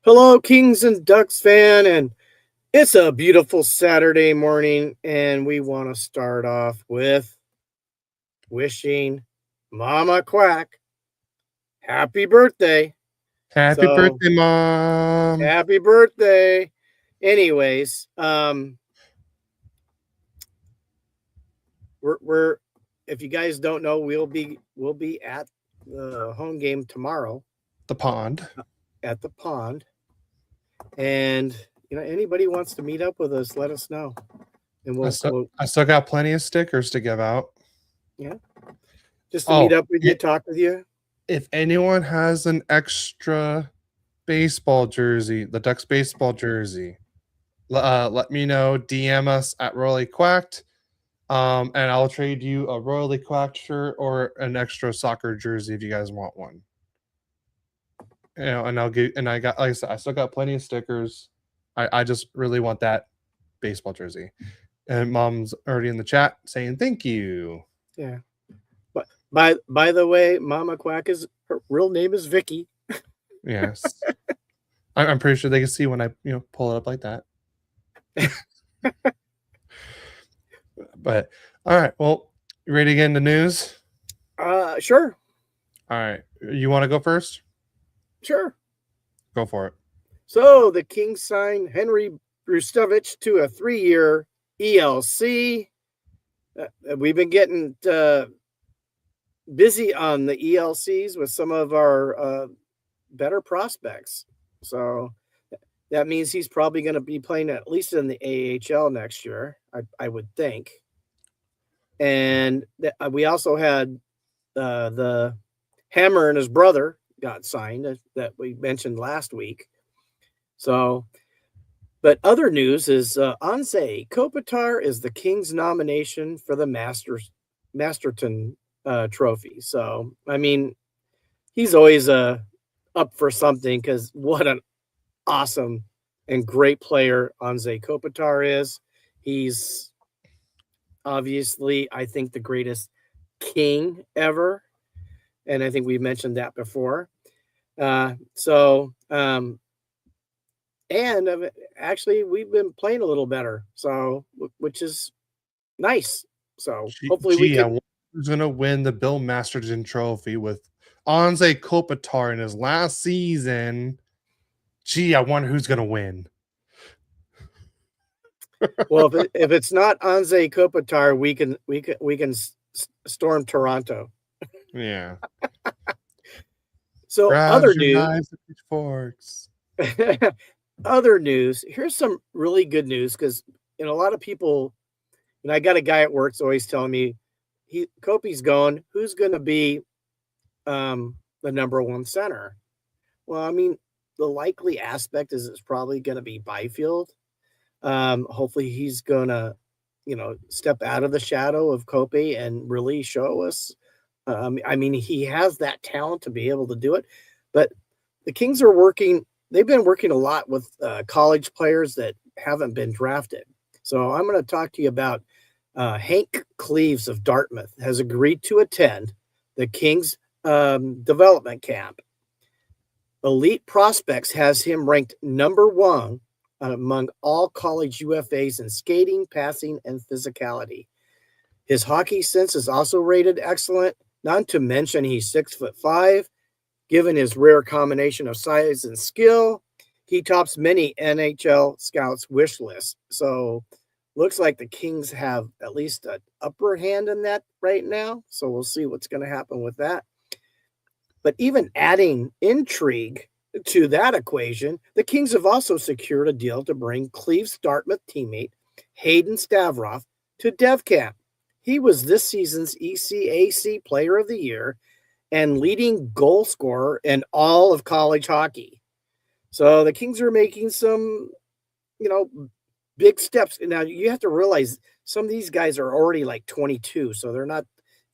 Hello, Kings and Ducks fan, and it's a beautiful Saturday morning, and we want to start off with wishing Mama Quack happy birthday. Happy So, birthday, Mom. happy birthday. Anyways, we're if you guys don't know, we'll be at the home game tomorrow The pond. at the pond, and anybody wants to meet up with us, let us know, and I we'll still, we'll I still got plenty of stickers to give out. yeah. Just to meet Oh, up with you, talk with you. if anyone has an extra baseball jersey, the Ducks baseball jersey, let me know. DM us at Royally Quacked, and I'll trade you a Royally Quacked shirt or an extra soccer jersey if you guys want one. And I got, like I said, I still got plenty of stickers. I just really want that baseball jersey. And Mom's already in the chat saying thank you. Yeah. But by the way, Mama Quack is her real name is Vicky. Yes. I'm pretty sure they can see when I pull it up like that. But all right, well, you ready to get into news? Sure. All right, you want to go first? Sure. Go for it. So the Kings signed Henry Brustovich to a 3-year ELC. We've been getting busy on the ELCs with some of our better prospects. So that means he's probably going to be playing at least in the AHL next year, I would think. And we also had the Hammer and his brother got signed that we mentioned last week. So, but other news is Anze Kopitar is the Kings nomination for the Masterton trophy. So, I mean, he's always up for something because what an awesome and great player Anze Kopitar is. He's obviously, I think, the greatest King ever. And I think we mentioned that before. And actually, we've been playing a little better, so which is nice. So hopefully we Gee, I can. wonder who's gonna win the Bill Masterton Trophy with Anze Kopitar in his last season. Gee, I wonder who's gonna win. Well, if it's not Anze Kopitar, we can storm Toronto. Yeah. So Grab other your news. knives and pitchforks. Other news. Here's some really good news because a lot of people, and I got a guy at work's always telling me, Kopi's going. Who's going to be the number one center? Well, I mean, the likely aspect is it's probably going to be Byfield. Hopefully, he's going to, step out of the shadow of Kopi and really show us. I mean, he has that talent to be able to do it, but the Kings are working. They've been working a lot with college players that haven't been drafted. So I'm going to talk to you about Hank Cleaves of Dartmouth has agreed to attend the Kings development camp. Elite Prospects has him ranked number one among all college UFAs in skating, passing, and physicality. His hockey sense is also rated excellent, not to mention he's 6'5". Given his rare combination of size and skill, he tops many NHL scouts' wish lists. So looks like the Kings have at least an upper hand in that right now. So we'll see what's going to happen with that. But even adding intrigue to that equation, the Kings have also secured a deal to bring Cleve's Dartmouth teammate Hayden Stavroff to Dev Camp. He was this season's ECAC Player of the Year and leading goal scorer in all of college hockey. So the Kings are making some, big steps. Now you have to realize some of these guys are already like 22, so they're not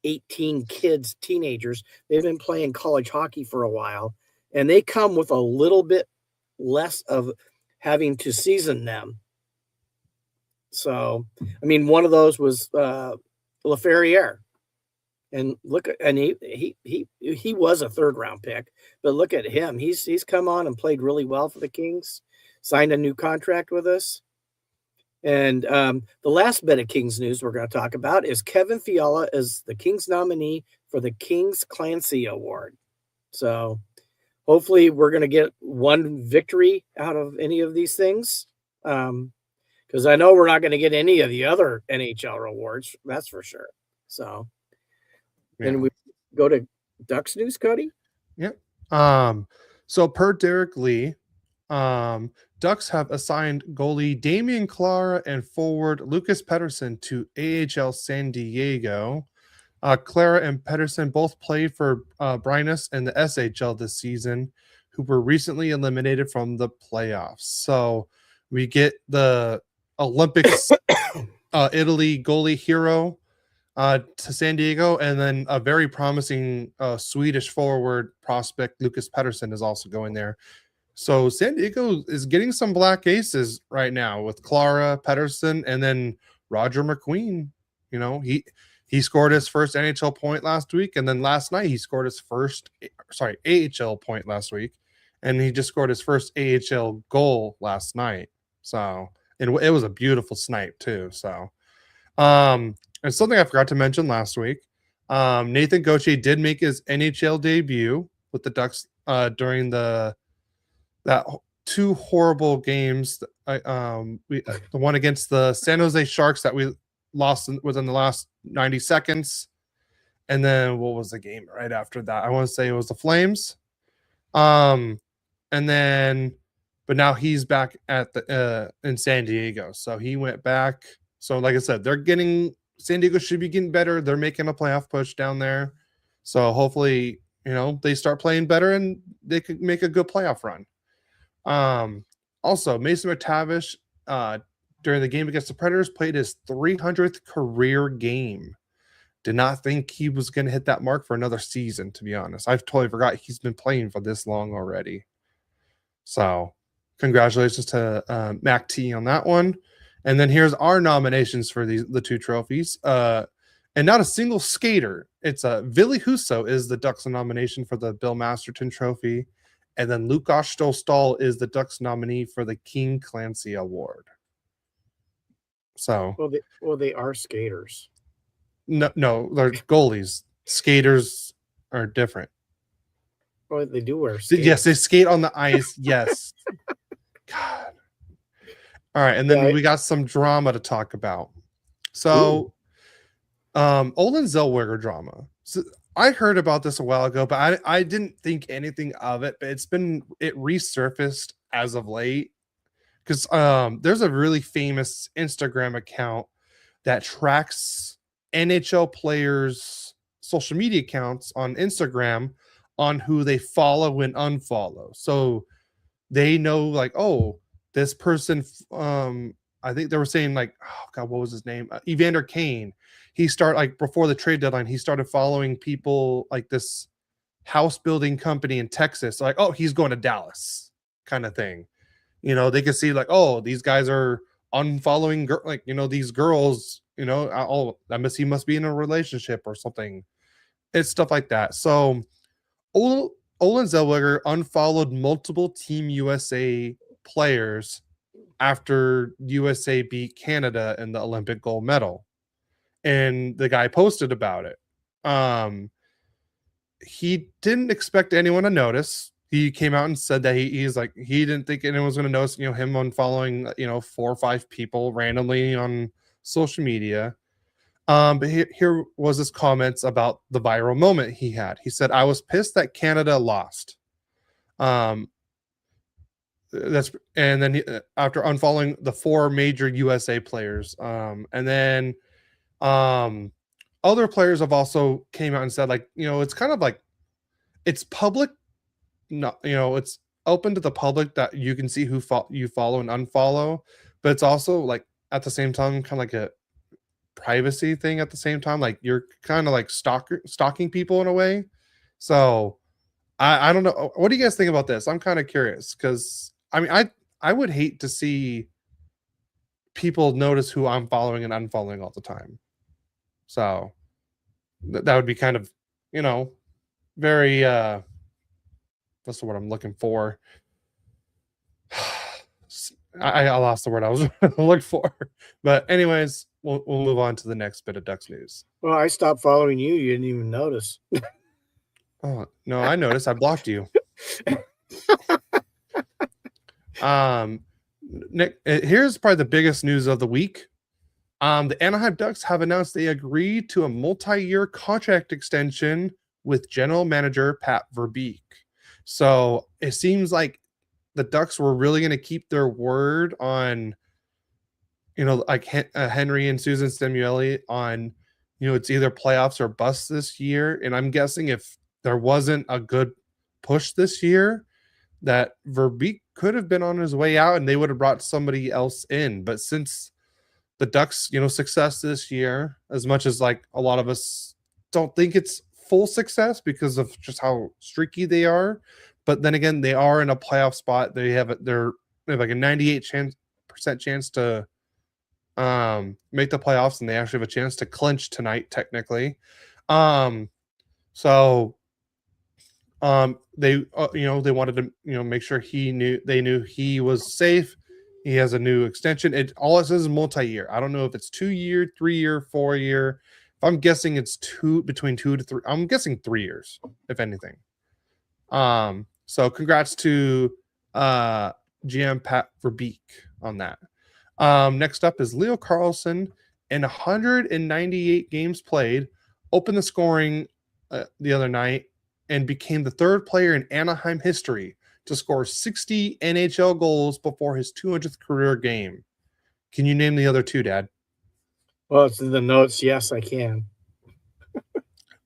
18 kids, teenagers. They've been playing college hockey for a while, and they come with a little bit less of having to season them. So, I mean, one of those was LaFerriere. And look at and he was a third round pick, but look at him. He's come on and played really well for the Kings, signed a new contract with us. And the last bit of Kings news we're going to talk about is Kevin Fiala is the Kings nominee for the Kings Clancy Award. So hopefully we're going to get one victory out of any of these things. Because I know we're not going to get any of the other NHL awards. That's for sure. So, and we go to Ducks news, Cody. Yep. So per Derek Lee, Ducks have assigned goalie Damian Clara and forward Lucas Pettersson to AHL San Diego. Clara and Pettersson both played for Brynäs in the SHL this season, who were recently eliminated from the playoffs. So we get the Olympics Italy goalie hero to San Diego, and then a very promising Swedish forward prospect, Lucas Pettersson, is also going there. So San Diego is getting some black aces right now with Clara, Pettersson, and then Roger McQueen. You know, he scored his first NHL point last week, and then last night he scored his AHL point last week, and he just scored his first AHL goal last night. So, and it was a beautiful snipe too. So, and something I forgot to mention last week, Nathan Gauthier did make his NHL debut with the Ducks during that two horrible games. The one against the San Jose Sharks that we lost within the last 90 seconds. And then what was the game right after that? I want to say it was the Flames. And then, but now he's back at the in San Diego. So he went back. So like I said, San Diego should be getting better. They're making a playoff push down there. So hopefully, they start playing better and they could make a good playoff run. Also, Mason McTavish, during the game against the Predators, played his 300th career game. Did not think he was going to hit that mark for another season, to be honest. I've totally forgot he's been playing for this long already. So, congratulations to Mac T on that one. And then here's our nominations for the two trophies. And not a single skater. It's Ville Husso is the Ducks nomination for the Bill Masterton Trophy. And then Lukas Ståhlstål is the Ducks nominee for the King Clancy Award. So, well, they are skaters. No, they're goalies. Skaters are different. Well, they do wear skates. Yes, they skate on the ice. Yes. God. All right, and then we got some drama to talk about. So, Olin Zellweger drama. So I heard about this a while ago, but I didn't think anything of it. But it resurfaced as of late because there's a really famous Instagram account that tracks NHL players' social media accounts on Instagram on who they follow and unfollow. So they know, like, oh, this person, I think they were saying, like, oh God, what was his name? Evander Kane. He started, like, before the trade deadline, he started following people like this house building company in Texas. Like, oh, he's going to Dallas kind of thing. They could see, like, oh, these guys are unfollowing, these girls, he must be in a relationship or something. It's stuff like that. So Olin Zellweger unfollowed multiple Team USA players after USA beat Canada in the Olympic gold medal. And the guy posted about it. He didn't expect anyone to notice. He came out and said that he didn't think anyone was going to notice, him unfollowing, 4 or 5 people randomly on social media. But here was his comments about the viral moment he had. He said, "I was pissed that Canada lost." After unfollowing the 4 major USA players, and then other players have also came out and said, like, it's kind of like it's public. No, it's open to the public that you can see who you follow and unfollow, but it's also, like, at the same time kind of like a privacy thing at the same time, like you're kind of like stalking people in a way. So I don't know, what do you guys think about this? I'm kind of curious because I would hate to see people notice who I'm following and unfollowing all the time. So that would be kind of, very what's the word I'm looking for? I lost the word I was looking for. But anyways, we'll move on to the next bit of Ducks news. Well, I stopped following you. You didn't even notice. Oh no, I noticed. I blocked you. Nick, here's probably the biggest news of the week. The Anaheim Ducks have announced they agreed to a multi-year contract extension with general manager Pat Verbeek. So it seems like the Ducks were really going to keep their word on, like Henry and Susan Samueli on, it's either playoffs or bust this year. And I'm guessing if there wasn't a good push this year, that Verbeek could have been on his way out and they would have brought somebody else in. But since the Ducks, success this year, as much as like a lot of us don't think it's full success because of just how streaky they are, but then again, they are in a playoff spot. They have like a 98% chance to make the playoffs, and they actually have a chance to clinch tonight, technically. So they they wanted to make sure they knew he was safe. He has a new extension. All it says is multi-year. I don't know if it's 2-year, 3-year, 4-year. If I'm guessing it's between 2 to 3. I'm guessing 3 years, if anything. So congrats to GM Pat Verbeek on that. Next up is Leo Carlsson, in 198 games played, opened the scoring the other night and became the third player in Anaheim history to score 60 NHL goals before his 200th career game. Can you name the other two, Dad? Well, it's in the notes. Yes, I can.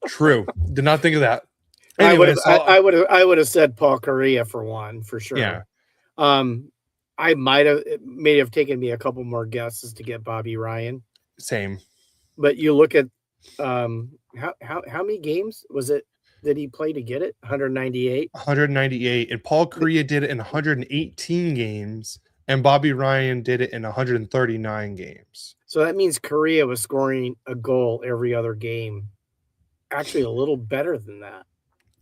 True. Did not think of that. Anyways, I would have said Paul Kariya for one, for sure. Yeah. I may have taken me a couple more guesses to get Bobby Ryan. Same. But you look at how many games was it did he play to get it? 198. 198, and Paul Kariya did it in 118 games, and Bobby Ryan did it in 139 games. So that means Kariya was scoring a goal every other game. Actually, a little better than that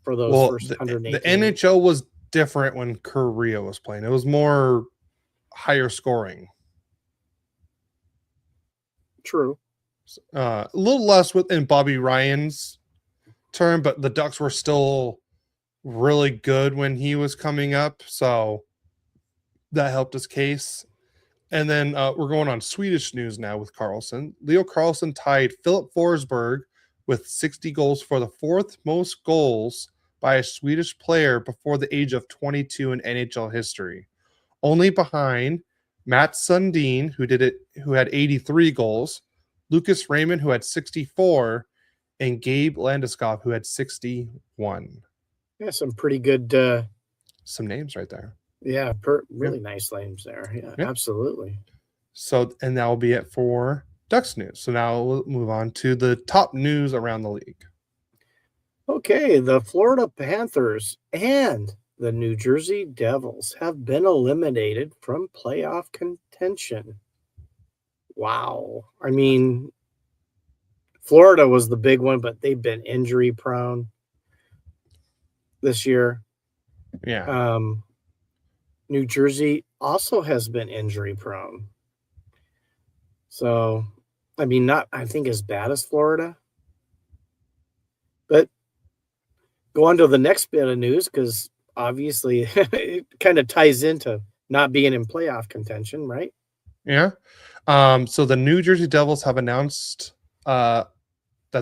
for those first 108. The NHL was different when Kariya was playing. It was more higher scoring. True. A little less within Bobby Ryan's term, but the Ducks were still really good when he was coming up, so that helped his case. And then we're going on Swedish news now with Carlson. Leo Carlsson tied Philip Forsberg with 60 goals for the fourth most goals by a Swedish player before the age of 22 in NHL history, only behind Matt Sundin, who had 83 goals, Lucas Raymond, who had 64, and Gabe Landeskog, who had 61. Yeah, some pretty good some names right there. Yeah, really nice names there. Yeah, absolutely. So, and that will be it for Ducks news. So now we'll move on to the top news around the league. Okay, the Florida Panthers and the New Jersey Devils have been eliminated from playoff contention. Wow. I mean, Florida was the big one, but they've been injury prone this year. Yeah. New Jersey also has been injury prone. So, I mean, not, I think, as bad as Florida. But go on to the next bit of news, because obviously it kind of ties into not being in playoff contention, right? Yeah. So the New Jersey Devils have announced that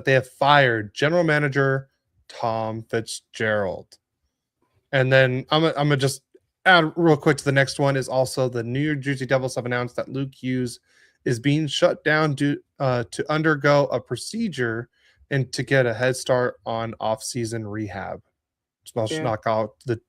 they have fired general manager Tom Fitzgerald. And then I'm gonna just add real quick to the next one is also the New Jersey Devils have announced that Luke Hughes is being shut down due to undergo a procedure and to get a head start on off-season rehab. Supposed to knock out the.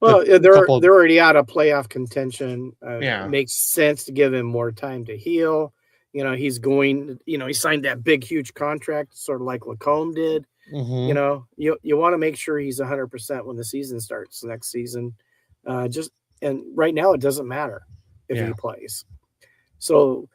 Well, they're already out of playoff contention. Yeah, it makes sense to give him more time to heal. You know, he's going. You know, he signed that big, huge contract, sort of like Lacombe did. Mm-hmm. You know, you want to make sure he's 100% when the season starts next season. And right now it doesn't matter if he plays. So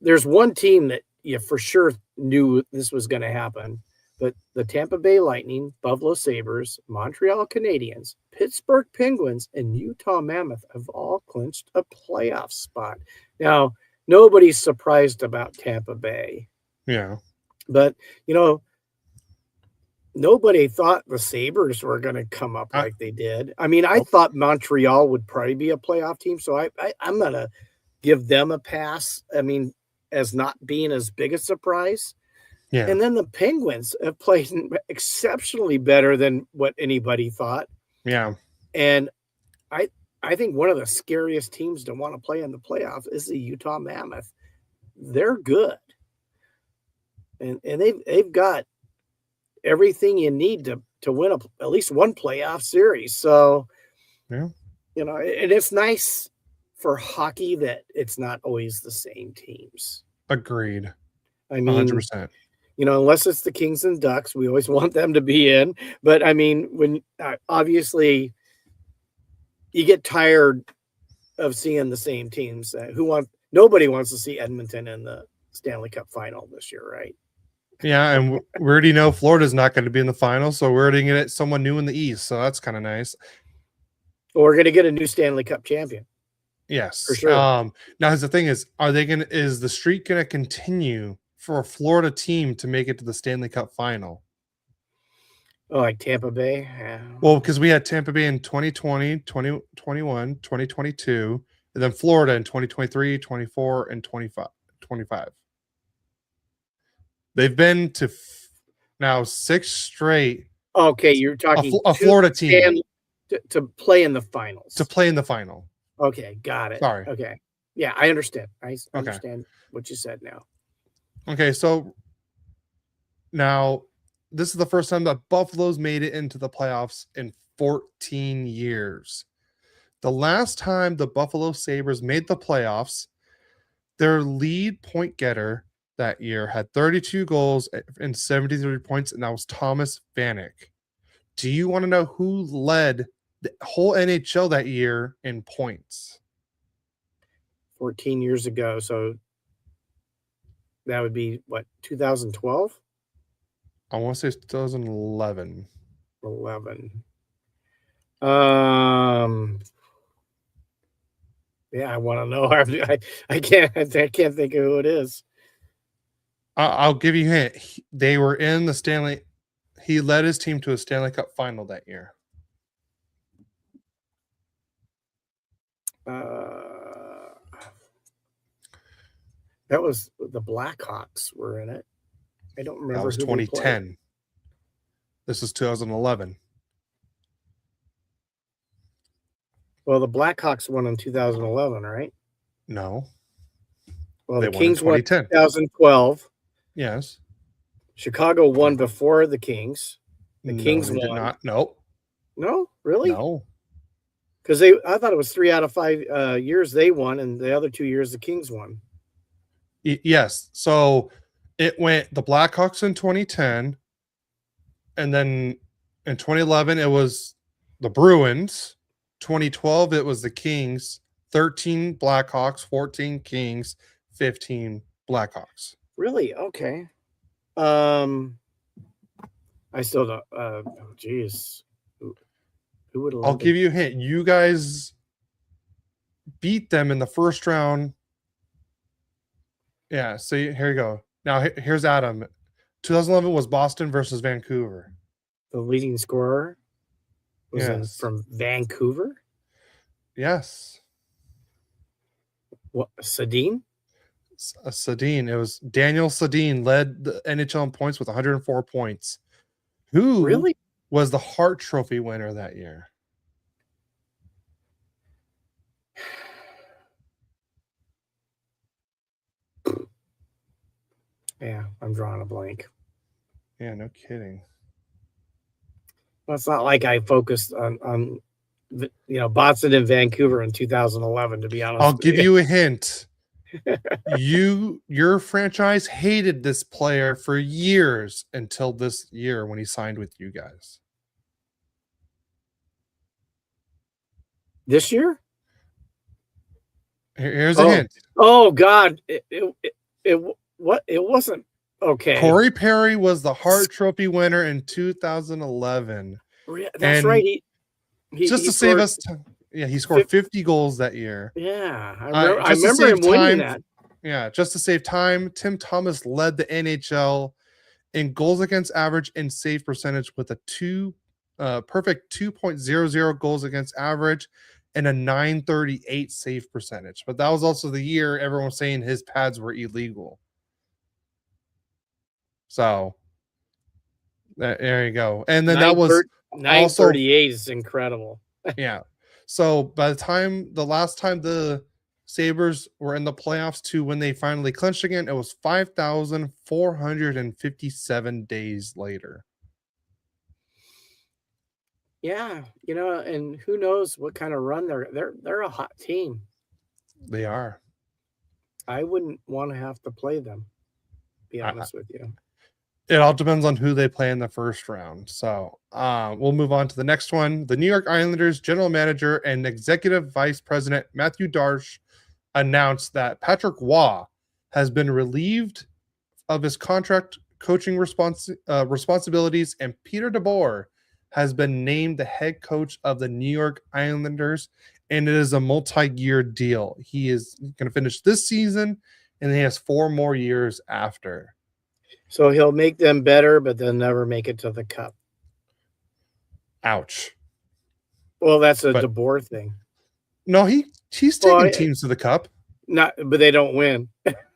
there's one team that you for sure knew this was going to happen. But the Tampa Bay Lightning, Buffalo Sabres, Montreal Canadiens, Pittsburgh Penguins, and Utah Mammoth have all clinched a playoff spot. Now, nobody's surprised about Tampa Bay. Yeah. But, nobody thought the Sabres were going to come up like they did. I mean, I thought Montreal would probably be a playoff team, so I'm going to give them a pass. I mean, as not being as big a surprise. Yeah. And then the Penguins have played exceptionally better than what anybody thought. Yeah. And I think one of the scariest teams to want to play in the playoffs is the Utah Mammoth. They're good. And they've got everything you need to win at least one playoff series. So, yeah. And it's nice for hockey that it's not always the same teams. Agreed. I mean, 100%. Unless it's the Kings and Ducks, we always want them to be in. But I mean, when obviously you get tired of seeing the same teams. Nobody wants to see Edmonton in the Stanley Cup final this year, right? Yeah, and we already know Florida's not going to be in the final, so we're already going to get someone new in the East, so that's kind of nice. Well, we're going to get a new Stanley Cup champion. Yes, for sure. Now, the thing is, is the streak going to continue for a Florida team to make it to the Stanley Cup final? Oh, like Tampa Bay? Yeah. Well, because we had Tampa Bay in 2020, 2021, 2022, and then Florida in 2023, 24, and 25. They've been to now 6 straight. Okay, you're talking a Florida team to play in the finals. To play in the final. Okay, got it. Sorry. Okay. Yeah, I understand. I understand what you said now. Okay, so now this is the first time that Buffalo's made it into the playoffs in 14 years. The last time the Buffalo Sabres made the playoffs, their lead point getter that year had 32 goals and 73 points, and that was Thomas Vanek. Do you want to know who led the whole NHL that year in points? 14 years ago, so that would be, 2012? I want to say 2011. 11. Yeah, I want to know. I can't think of who it is. I'll give you a hint. They were in the Stanley. He led his team to a Stanley Cup final that year. That was the Blackhawks were in it. I don't remember. That was 2010. This is 2011. Well, the Blackhawks won in 2011, right? No. Well, the Kings won in 2012. Yes. Chicago won before the Kings. The Kings won. Did not. Nope. No, really? No. Because I thought it was 3 out of 5 years they won, and the other 2 years the Kings won. Yes. So it went the Blackhawks in 2010, and then in 2011 it was the Bruins. 2012 it was the Kings. 13 Blackhawks, 14 Kings, 15 Blackhawks. Really? Okay. I still don't. Geez. Who would? I'll give you a hint. You guys beat them in the first round. Yeah. So here you go. Now here's Adam. 2011 was Boston versus Vancouver. The leading scorer was from Vancouver. Yes. What? Sedin? Sedin. It was Daniel Sedin led the NHL in points with 104 points. Who really was the Hart Trophy winner that year? Yeah, I'm drawing a blank. Yeah, no kidding. Well, it's not like I focused on Boston and Vancouver in 2011. To be honest, I'll give you a hint. Your franchise hated this player for years until this year when he signed with you guys. This year? Here's a hint. Oh God! What? It wasn't okay. Corey Perry was the Hart Trophy winner in 2011. That's And right. just He to save scored. us time, yeah, he scored 50 goals that year. Yeah, I Just to remember save him winning time, that. yeah, just to save time, Tim Thomas led the NHL in goals against average and save percentage with a perfect 2.00 goals against average and a 938 save percentage. But that was also the year everyone was saying his pads were illegal. So there you go. And then that was also 938 is incredible. yeah. So by the last time the Sabres were in the playoffs to when they finally clinched again, it was 5,457 days later. Yeah, and who knows what kind of run they're a hot team. They are. I wouldn't want to have to play them, be honest with you. It all depends on who they play in the first round. So we'll move on to the next one. The New York Islanders general manager and executive vice president Matthew Darche announced that Patrick Waugh has been relieved of his contract coaching responsibilities, and Peter DeBoer has been named the head coach of the New York Islanders, and it is a multi-year deal. He is going to finish this season, and he has 4 more years after. So he'll make them better, but they'll never make it to the cup. Ouch. Well, that's a DeBoer thing. No, he's taking teams to the cup. But they don't win.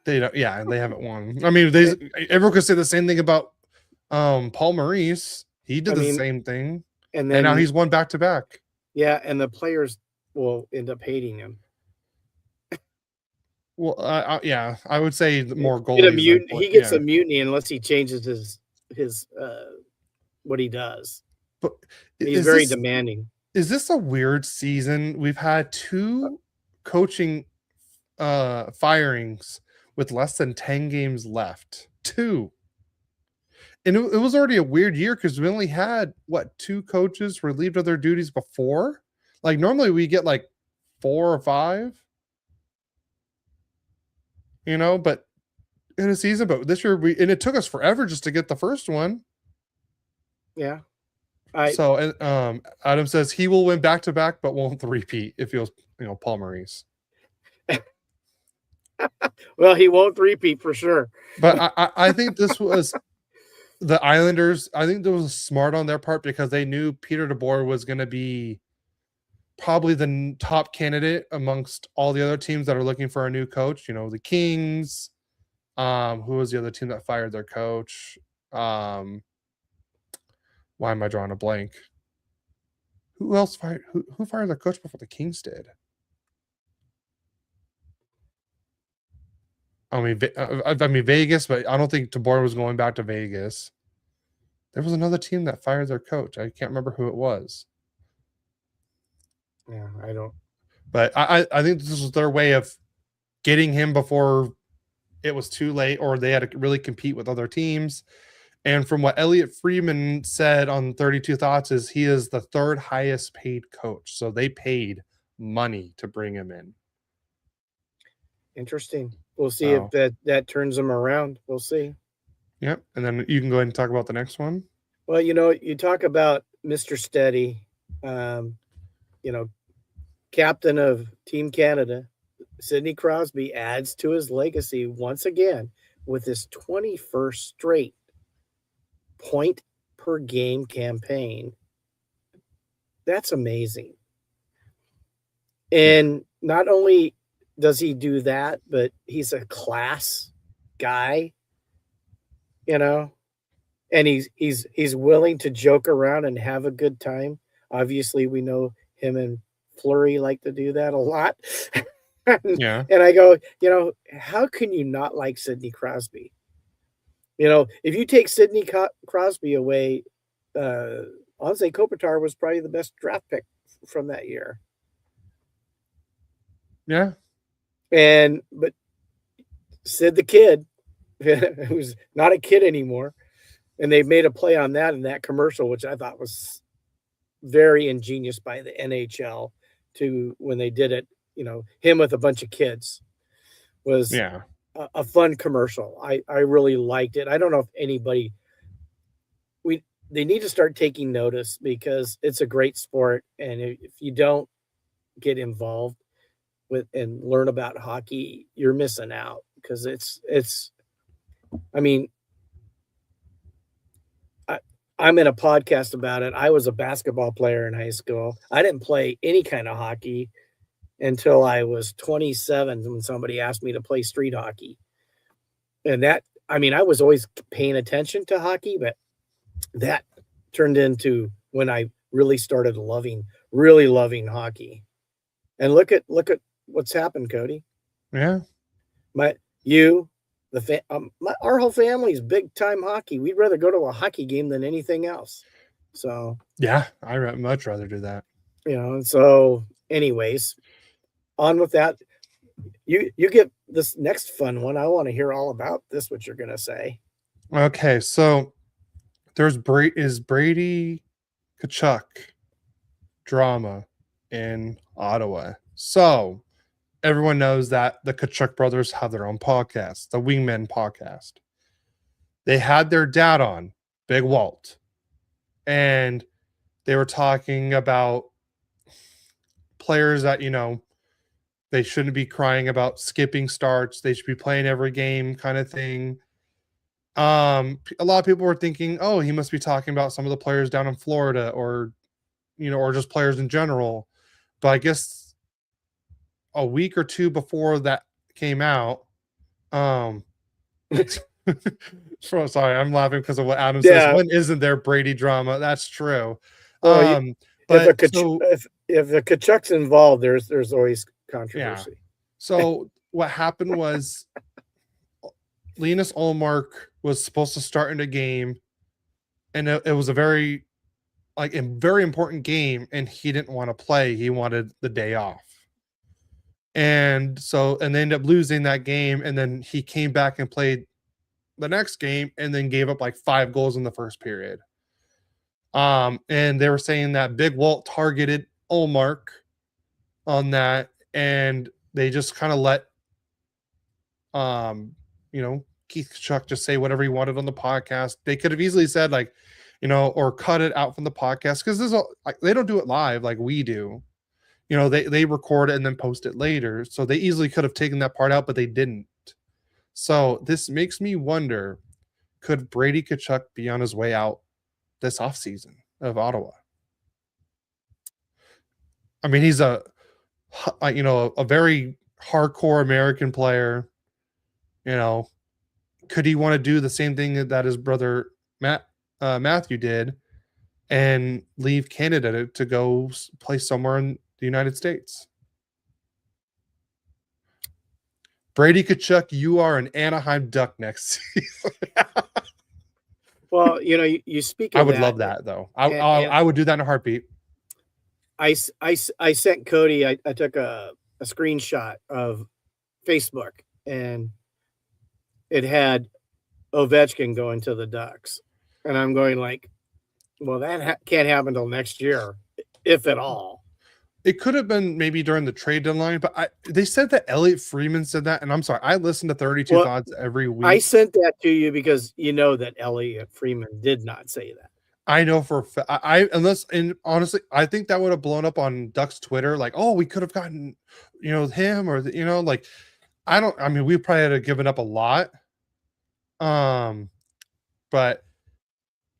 They don't. Yeah, they haven't won. I mean, everyone could say the same thing about Paul Maurice. He did the same thing, and now he's won back to back. Yeah, and the players will end up hating him. Well, yeah, I would say more goalies. He gets a mutiny unless he changes his what he does. But he's very demanding. Is this a weird season? We've had 2 coaching firings with less than 10 games left. 2. And it was already a weird year because we only had 2 coaches relieved of their duties before. Like normally we get like 4 or 5. But in a season, but this year and it took us forever just to get the first one. Yeah. So Adam says he will win back to back, but won't repeat if he was, Paul Maurice. Well, he won't repeat for sure. But I think this was the Islanders. I think that was smart on their part because they knew Peter DeBoer was going to be probably the top candidate amongst all the other teams that are looking for a new coach. The Kings. Who was the other team that fired their coach? Why am I drawing a blank? Who else fired? Who fired their coach before the Kings did? I mean Vegas, but I don't think DeBoer was going back to Vegas. There was another team that fired their coach. I can't remember who it was. Yeah, I don't. But I think this was their way of getting him before it was too late, or they had to really compete with other teams. And from what Elliot Friedman said on 32 Thoughts is he is the 3rd highest paid coach. So they paid money to bring him in. Interesting. We'll see if that turns them around. We'll see. Yep. And then you can go ahead and talk about the next one. Well, you talk about Mr. Steady, captain of Team Canada, Sidney Crosby adds to his legacy once again with his 21st straight point per game campaign. That's amazing. And not only does he do that, but he's a class guy, and he's willing to joke around and have a good time. Obviously, we know him and Fleury like to do that a lot. Yeah. And I go, how can you not like Sidney Crosby? If you take Sidney Crosby away, I'll say Kopitar was probably the best draft pick from that year. Yeah. But Sid the Kid, who's not a kid anymore, and they made a play on that in that commercial, which I thought was very ingenious by the NHL when they did it, him with a bunch of kids was a fun commercial. I really liked it. I don't know if anybody we they need to start taking notice because it's a great sport, and if you don't get involved with and learn about hockey, you're missing out because it's. I mean, I, I'm in a podcast about it. I was a basketball player in high school. I didn't play any kind of hockey until I was 27 when somebody asked me to play street hockey. And that, I mean, I was always paying attention to hockey, but that turned into when I really started really loving hockey. And look at what's happened, Cody. Yeah. My you, our whole family's big time hockey. We'd rather go to a hockey game than anything else. So Yeah, I'd much rather do that. So anyways, on with that. You get this next fun one. I want to hear all about this. What you're gonna say? Okay, so there's Brady Kachuk drama in Ottawa. So everyone knows that the Kachuk brothers have their own podcast, the Wingmen podcast. They had their dad on, Big Walt, and they were talking about players that, they shouldn't be crying about skipping starts. They should be playing every game kind of thing. A lot of people were thinking, oh, he must be talking about some of the players down in Florida or just players in general. But I guess a week or two before that came out, sorry, I'm laughing because of what Adam says. When isn't there Brady drama? That's true. Well, if the Kachuk's involved, there's always controversy. Yeah. So what happened was Linus Ullmark was supposed to start in a game, and it was a very important game, and he didn't want to play. He wanted the day off. And they ended up losing that game, and then he came back and played the next game and then gave up like 5 goals in the first period. And they were saying that Big Walt targeted Ullmark on that, and they just kind of let Keith Kachuk just say whatever he wanted on the podcast. They could have easily said or cut it out from the podcast, because they don't do it live like we do. They record it and then post it later, so they easily could have taken that part out, but they didn't. So this makes me wonder, could Brady Kachuk be on his way out this offseason of Ottawa? I mean, he's a very hardcore American player. Could he want to do the same thing that his brother Matthew did and leave Canada to go play somewhere in the United States? Brady Kachuk, you are an Anaheim Duck next season. Well, you speak of I would love that, though. I would do that in a heartbeat. I sent Cody, I took a screenshot of Facebook, and it had Ovechkin going to the Ducks. And I'm going like, well, that can't happen until next year, if at all. It could have been maybe during the trade deadline, but they said that Elliot Friedman said that, and I'm sorry, I listen to 32 Thoughts every week. I sent that to you because that Elliot Friedman did not say that. I know for honestly, I think that would have blown up on Ducks Twitter, like, oh, we could have gotten, him, or we probably had to given up a lot. But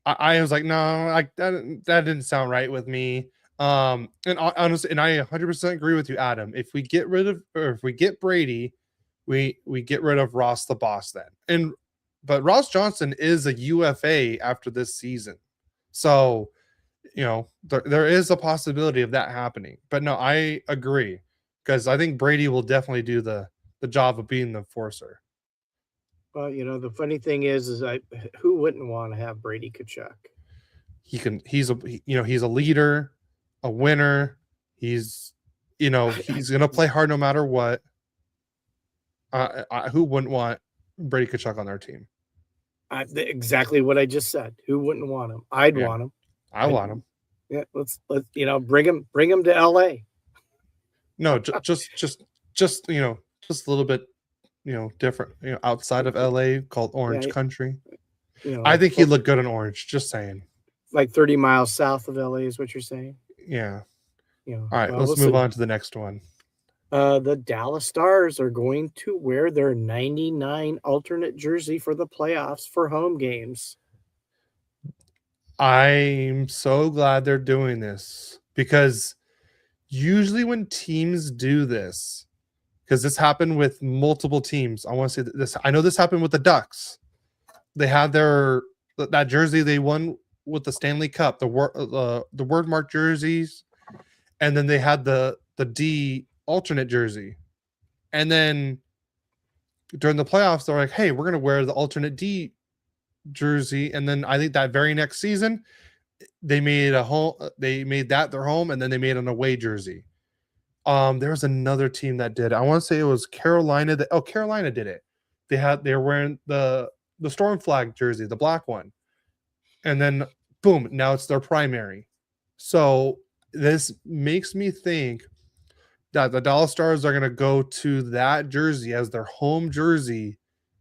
I was like, no, that didn't sound right with me. And honestly, and I 100% agree with you, Adam. If we get Brady, we get rid of Ross the Boss then. But Ross Johnston is a UFA after this season. So, there is a possibility of that happening. But no, I agree, because I think Brady will definitely do the job of being the enforcer. Well, the funny thing is who wouldn't want to have Brady Kachuk? He's a leader, a winner. He's going to play hard no matter what. Who wouldn't want Brady Kachuk on their team? Exactly what I just said. Who wouldn't want him? I'd want him. I want him. Yeah, let's bring him to LA. No, just a little bit different, outside of LA called Orange Yeah, Country. you I know, think he'd look good in orange. Just saying. like 30 miles south of LA is what you're saying. Yeah. You know, All right, well, let's move on to the next one. The Dallas Stars are going to wear their 99 alternate jersey for the playoffs for home games. I'm so glad they're doing this because usually when teams do this, because this happened with multiple teams. I want to say this. I know this happened with the Ducks. They had that jersey they won with the Stanley Cup, the word mark jerseys, and then they had the D alternate jersey. And then during the playoffs, they're like, "Hey, we're going to wear the alternate D jersey." And then I think that very next season, they made that their home, and then they made an away jersey. There was another team that did. I want to say it was Carolina. Carolina did it. They were wearing the Storm flag jersey, the black one, and then boom, now it's their primary. So this makes me think that the Dallas Stars are going to go to that jersey as their home jersey,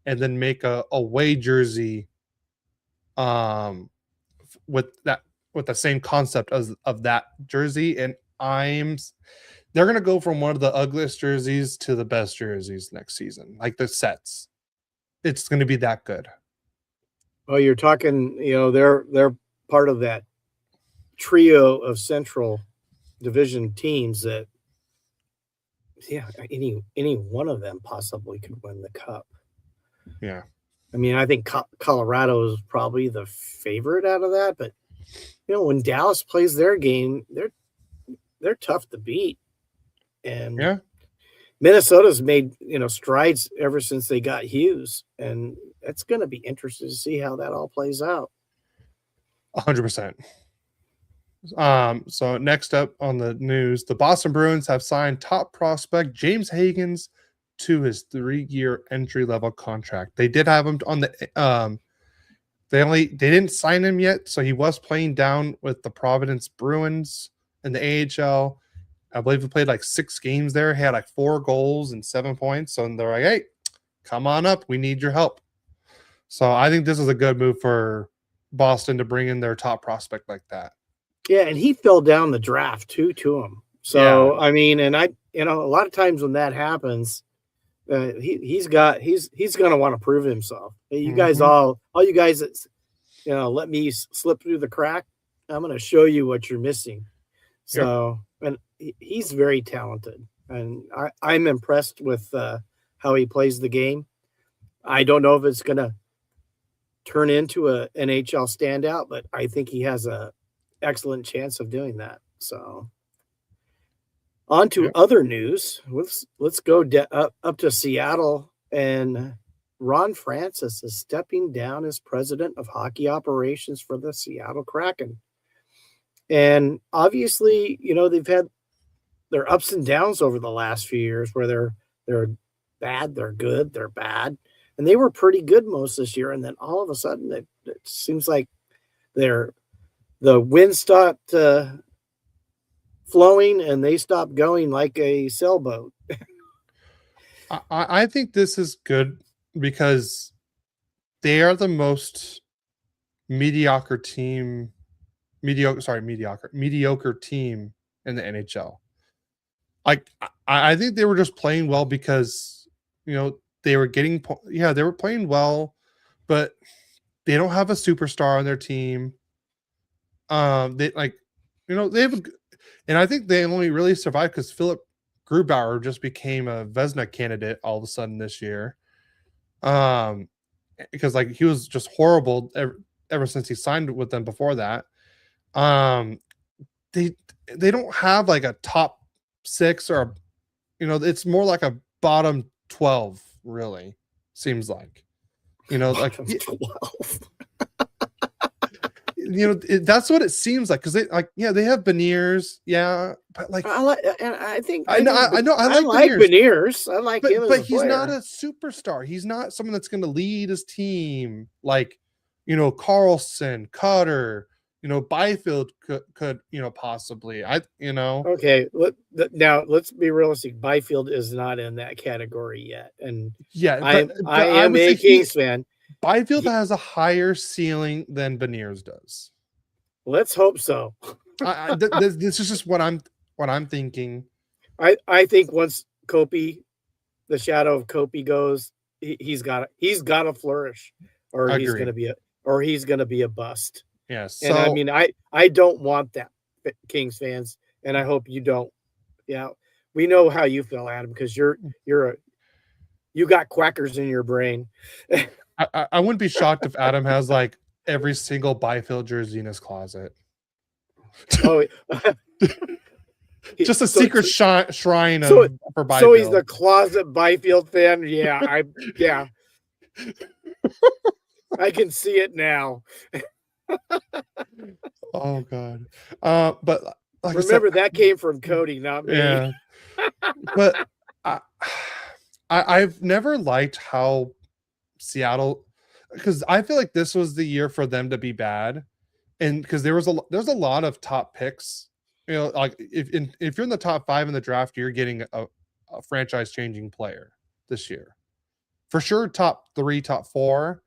and then make a away jersey, with the same concept of that jersey. And they're going to go from one of the ugliest jerseys to the best jerseys next season, like the sets. It's going to be that good. Oh, you're talking, they're part of that trio of Central Division teams that, any one of them possibly could win the cup. Yeah. I mean, I think Colorado is probably the favorite out of that, but when Dallas plays their game, they're tough to beat. And yeah, Minnesota's made strides ever since they got Hughes, and it's going to be interesting to see how that all plays out. 100%. So next up on the news, the Boston Bruins have signed top prospect James Higgins to his 3-year entry-level contract. They did have him on the they didn't sign him yet, so he was playing down with the Providence Bruins in the AHL. I believe he played like 6 games there. He had like 4 goals and 7 points. So they're like, "Hey, come on up. We need your help." So I think this is a good move for Boston to bring in their top prospect like that. Yeah, and he fell down the draft to him. So yeah. I mean, and a lot of times when that happens, he's going to want to prove himself. Hey, you guys, all you guys that let me slip through the crack, I'm going to show you what you're missing. So, and he's very talented, and I'm impressed with how he plays the game. I don't know if it's going to turn into a NHL standout, but I think he has a excellent chance of doing that. So on to other news. Let's go up to Seattle, and Ron Francis is stepping down as president of hockey operations for the Seattle Kraken. And obviously, they've had their ups and downs over the last few years where they're bad, they're good, they're bad. And they were pretty good most this year. And then all of a sudden, it seems like the wind stopped flowing and they stopped going like a sailboat. I think this is good because they are the most mediocre team in the NHL. Like, I think they were just playing well because, they were they were playing well, but they don't have a superstar on their team. They have and I think they only really survived because Philip Grubauer just became a Vezina candidate all of a sudden this year. Because he was just horrible ever since he signed with them before that. They don't have like a top 6 or it's more like a bottom 12, really, seems like. Like 12. That's what it seems like, because they have Beniers, but like I like Beniers. I like him, but he's not a superstar. He's not someone that's going to lead his team like Carlson, Cutter, Byfield could possibly. Okay, now let's be realistic. Byfield is not in that category yet, and Yeah, I but I am would say a Kings fan. Byfield has a higher ceiling than Beniers does. Let's hope so. This is just what I'm thinking. I think once the shadow of Kopi goes, he's got to flourish, or he's Agree. going to be a bust. Yeah. And I So mean, I don't want that, Kings fans, and I hope you don't. Yeah, we know how you feel, Adam, because you got quackers in your brain. I wouldn't be shocked if Adam has like every single Byfield jersey in his closet. Oh, just a secret shrine for Byfield. So he's the closet Byfield fan. Yeah, I can see it now. Oh God. But like remember that came from Cody, not me. Yeah. But I've never liked how Seattle, because I feel like this was the year for them to be bad, and because there's a lot of top picks. Like if you're in the top 5 in the draft, you're getting a franchise changing player this year, for sure. Top 3, top 4,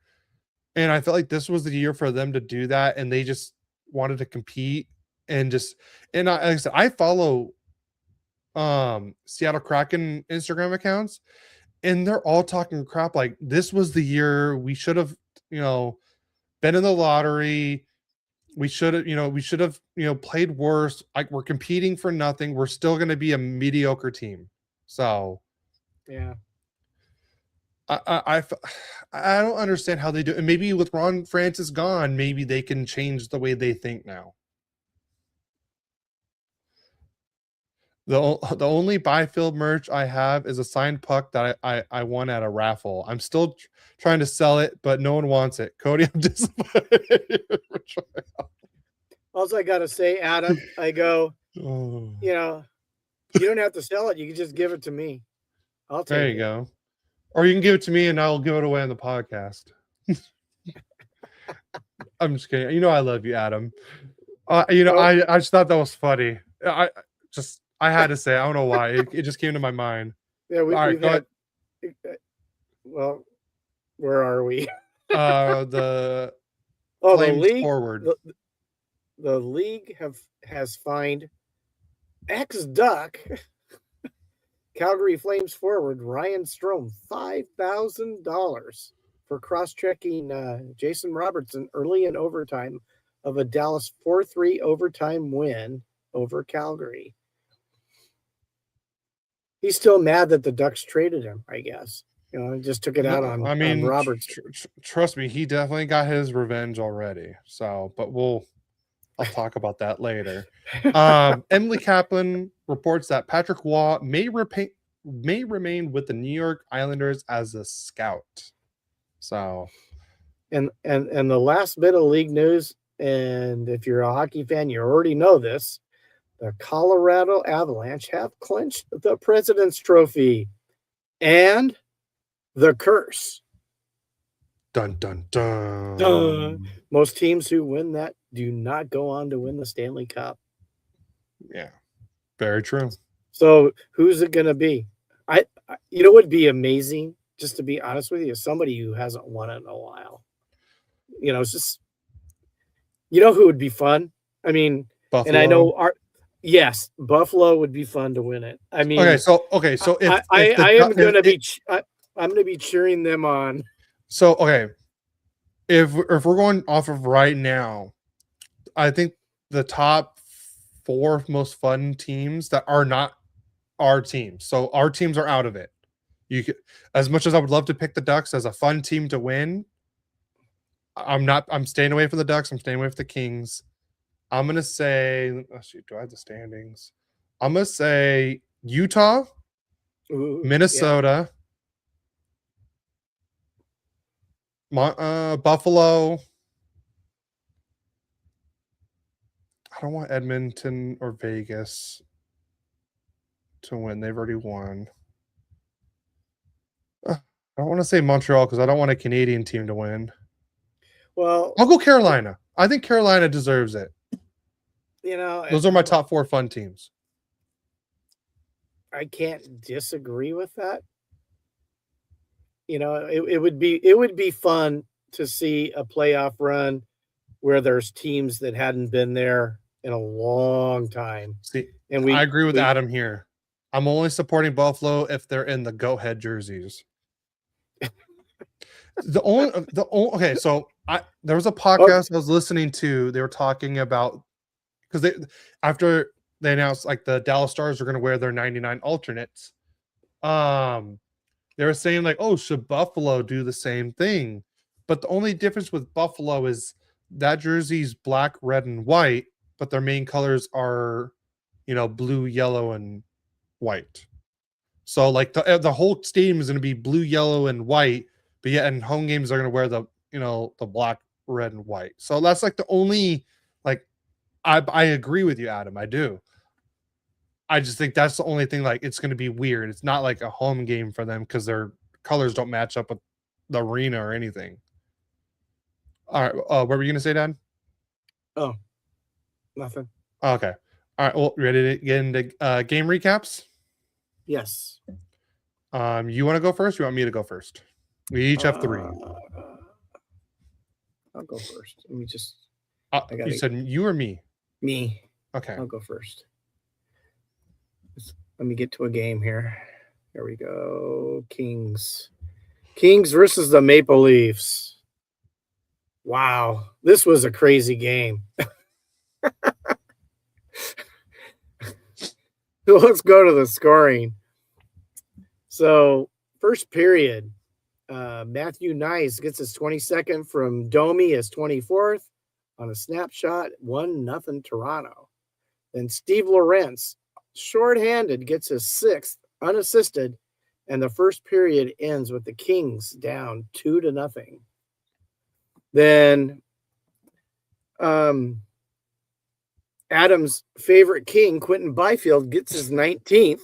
and I felt like this was the year for them to do that, and they just wanted to compete like I said, I follow Seattle Kraken Instagram accounts, and they're all talking crap like this was the year we should have been in the lottery. We should have played worse. Like, we're competing for nothing. We're still going to be a mediocre team. So yeah, I don't understand how they do it. And maybe with Ron Francis gone, maybe they can change the way they think now. The only Byfield merch I have is a signed puck that I won at a raffle. I'm still trying to sell it, but no one wants it. Cody, I'm disappointed. all I got to say, Adam, I go, you don't have to sell it. You can just give it to me. I'll take it. There you go. Or you can give it to me and I'll give it away on the podcast. I'm just kidding. I love you, Adam. I just thought that was funny. I had to say, I don't know why. It just came to my mind. Yeah, all right, go ahead. Well, where are we? The league forward. The league has fined ex-Duck Calgary Flames forward Ryan Strome $5,000 for cross-checking Jason Robertson early in overtime of a Dallas 4-3 overtime win over Calgary. He's still mad that the Ducks traded him, I guess. Just took it out on Roberts. Trust me, he definitely got his revenge already. So, but I'll talk about that later. Emily Kaplan reports that Patrick Waugh may remain with the New York Islanders as a scout. So, and the last bit of league news, and if you're a hockey fan, you already know this. The Colorado Avalanche have clinched the President's Trophy and the curse. Dun, dun, dun. Most teams who win that do not go on to win the Stanley Cup. Yeah, very true. So who's it going to be? It would be amazing, just to be honest with you, somebody who hasn't won it in a while. It's just, who would be fun? I mean, Buffalo. And I know yes, Buffalo would be fun to win it. I mean, okay, so if I'm going to be cheering them on. So okay, if we're going off of right now, I think the top 4 most fun teams that are not our teams. So our teams are out of it. You could, as much as I would love to pick the Ducks as a fun team to win, I'm staying away from the Ducks. I'm staying away from the Kings. I'm gonna say, oh shoot, do I have the standings? I'm gonna say Utah, Minnesota, Buffalo. I don't want Edmonton or Vegas to win. They've already won. I don't want to say Montreal because I don't want a Canadian team to win. Well, I'll go Carolina. I think Carolina deserves it. Those are my top 4 fun teams. I can't disagree with that. It would be fun to see a playoff run where there's teams that hadn't been there in a long time. See, and I agree with Adam here. I'm only supporting Buffalo if they're in the Goat Head jerseys. Okay, so there was a podcast I was listening to. They were talking about because after they announced like the Dallas Stars are going to wear their 99 alternates. They were saying like, oh, should Buffalo do the same thing? But the only difference with Buffalo is that jersey's black, red, and white, but their main colors are, blue, yellow, and white. So like the whole stadium is going to be blue, yellow, and white, but yet in home games they're going to wear the black, red, and white. So that's like the only like I agree with you, Adam. I do. I just think that's the only thing, like, it's going to be weird. It's not like a home game for them because their colors don't match up with the arena or anything. All right. What were you going to say, Dan? Oh, nothing. Okay. All right. Well, ready to get into game recaps? Yes. You want to go first? Or you want me to go first? We each have 3. I'll go first. Let me just. You said you or me? Me. Okay. I'll go first. Let me get to a game here. There we go. Kings versus the Maple Leafs. Wow. This was a crazy game. So let's go to the scoring. So first period, Matthew Nice gets his 22nd from Domi, his 24th on a snapshot, 1-0 Toronto. Then Steve Lorentz, shorthanded, gets his 6th unassisted, and the first period ends with the Kings down 2-0. Then Adam's favorite King, Quentin Byfield, gets his 19th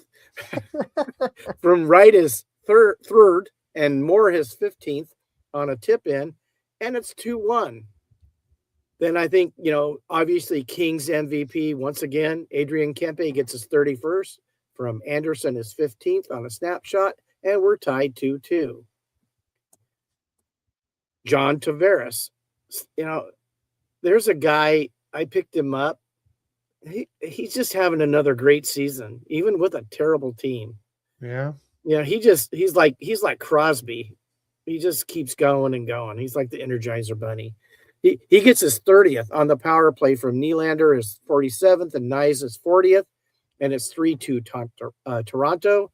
from Wright his third and Moore his 15th on a tip in, and it's 2-1. Then I think, obviously Kings MVP once again. Adrian Kempe gets his 31st from Anderson his 15th on a snapshot, and we're tied 2-2. John Tavares, there's a guy, I picked him up. He's just having another great season, even with a terrible team. Yeah. Yeah, he's like Crosby. He just keeps going and going. He's like the Energizer Bunny. He gets his 30th on the power play from Nylander, his 47th, and Nyes his 40th, and it's 3-2 Toronto.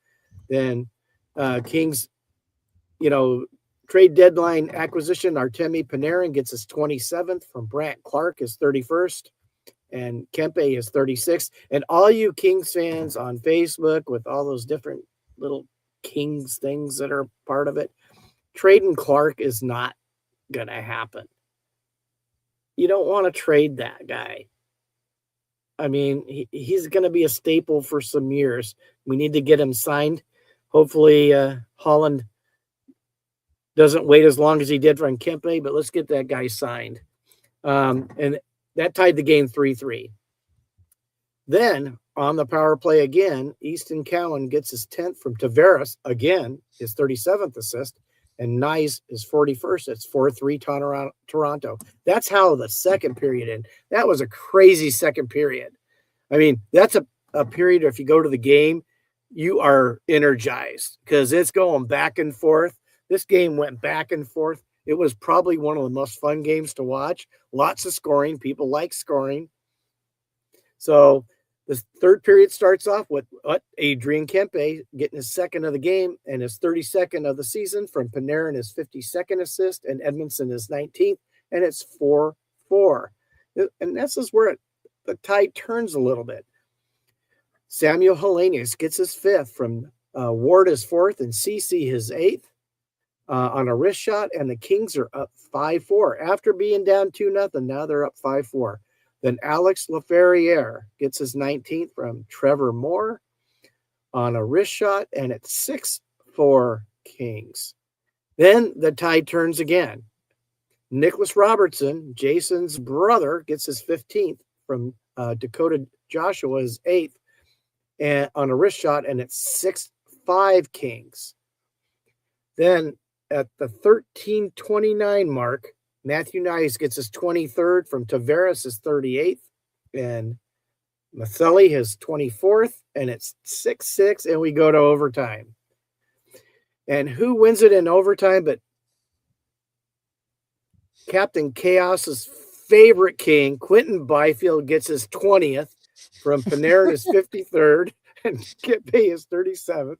Then Kings, trade deadline acquisition, Artemi Panarin gets his 27th from Brant Clark, his 31st, and Kempe is 36th. And all you Kings fans on Facebook with all those different little Kings things that are part of it, trading Clark is not going to happen. You don't want to trade that guy. I mean, he's going to be a staple for some years. We need to get him signed. Hopefully, Holland doesn't wait as long as he did from Kempe, but let's get that guy signed. And that tied the game 3-3. Then, on the power play again, Easton Cowan gets his 10th from Tavares, again, his 37th assist, and Nice is 41st. It's 4-3 Toronto. That's how the second period ended. That was a crazy second period. I mean, that's a period, if you go to the game, you are energized because it's going back and forth. This game went back and forth. It was probably one of the most fun games to watch. Lots of scoring. People like scoring. So the third period starts off with Adrian Kempe getting his 2nd of the game and his 32nd of the season from Panarin, his 52nd assist, and Edmondson his 19th, and it's 4-4. And this is where the tide turns a little bit. Samuel Hellenius gets his 5th from Ward his 4th and CC his 8th on a wrist shot, and the Kings are up 5-4. After being down 2-0, now they're up 5-4. Then Alex Laferriere gets his 19th from Trevor Moore on a wrist shot, and it's 6-4 Kings. Then the tide turns again. Nicholas Robertson, Jason's brother, gets his 15th from Dakota Joshua's 8th and on a wrist shot, and it's 6-5 Kings. Then at the 13:29 mark, Matthew Nice gets his 23rd from Tavares, his 38th, and Maselli his 24th, and it's 6-6, and we go to overtime. And who wins it in overtime but Captain Chaos's favorite king, Quentin Byfield, gets his 20th from Panarin, his 53rd, and Kempe his 37th.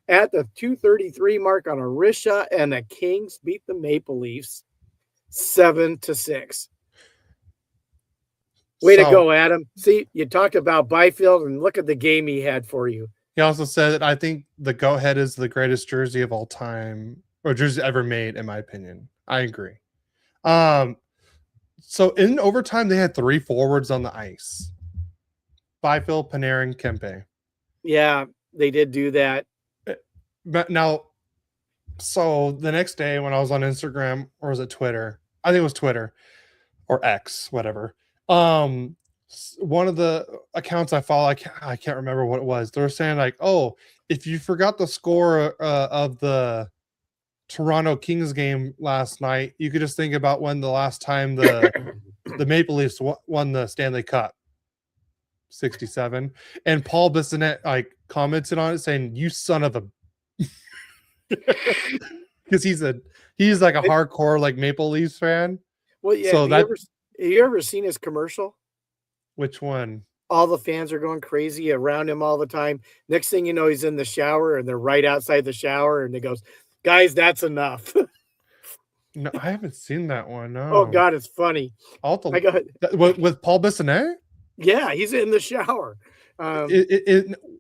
At the 2:33 mark on a wrist shot, and the Kings beat the Maple Leafs 7-6. Way to go, Adam. See, you talked about Byfield, and look at the game he had for you. He also said that I think the Go-Ahead is the greatest jersey of all time, or jersey ever made, in my opinion. I agree. So in overtime, they had 3 forwards on the ice. Byfield, Panarin, Kempe. Yeah, they did do that. But now, so the next day when I was on Instagram, or was it Twitter? I think it was Twitter or X, whatever. One of the accounts I follow, I can't remember what it was. They were saying like, oh, if you forgot the score of the Toronto Kings game last night, you could just think about when the last time the Maple Leafs won the Stanley Cup. 67. And Paul Bissonnette like commented on it saying, "You son of a," because he's like a hardcore like Maple Leafs fan. Well, yeah. So have you ever seen his commercial? Which one? All the fans are going crazy around him all the time. Next thing you know, he's in the shower, and they're right outside the shower, and he goes, "Guys, that's enough." No, I haven't seen that one. No. Oh God, it's funny. With Paul Bissonnette? Yeah, he's in the shower.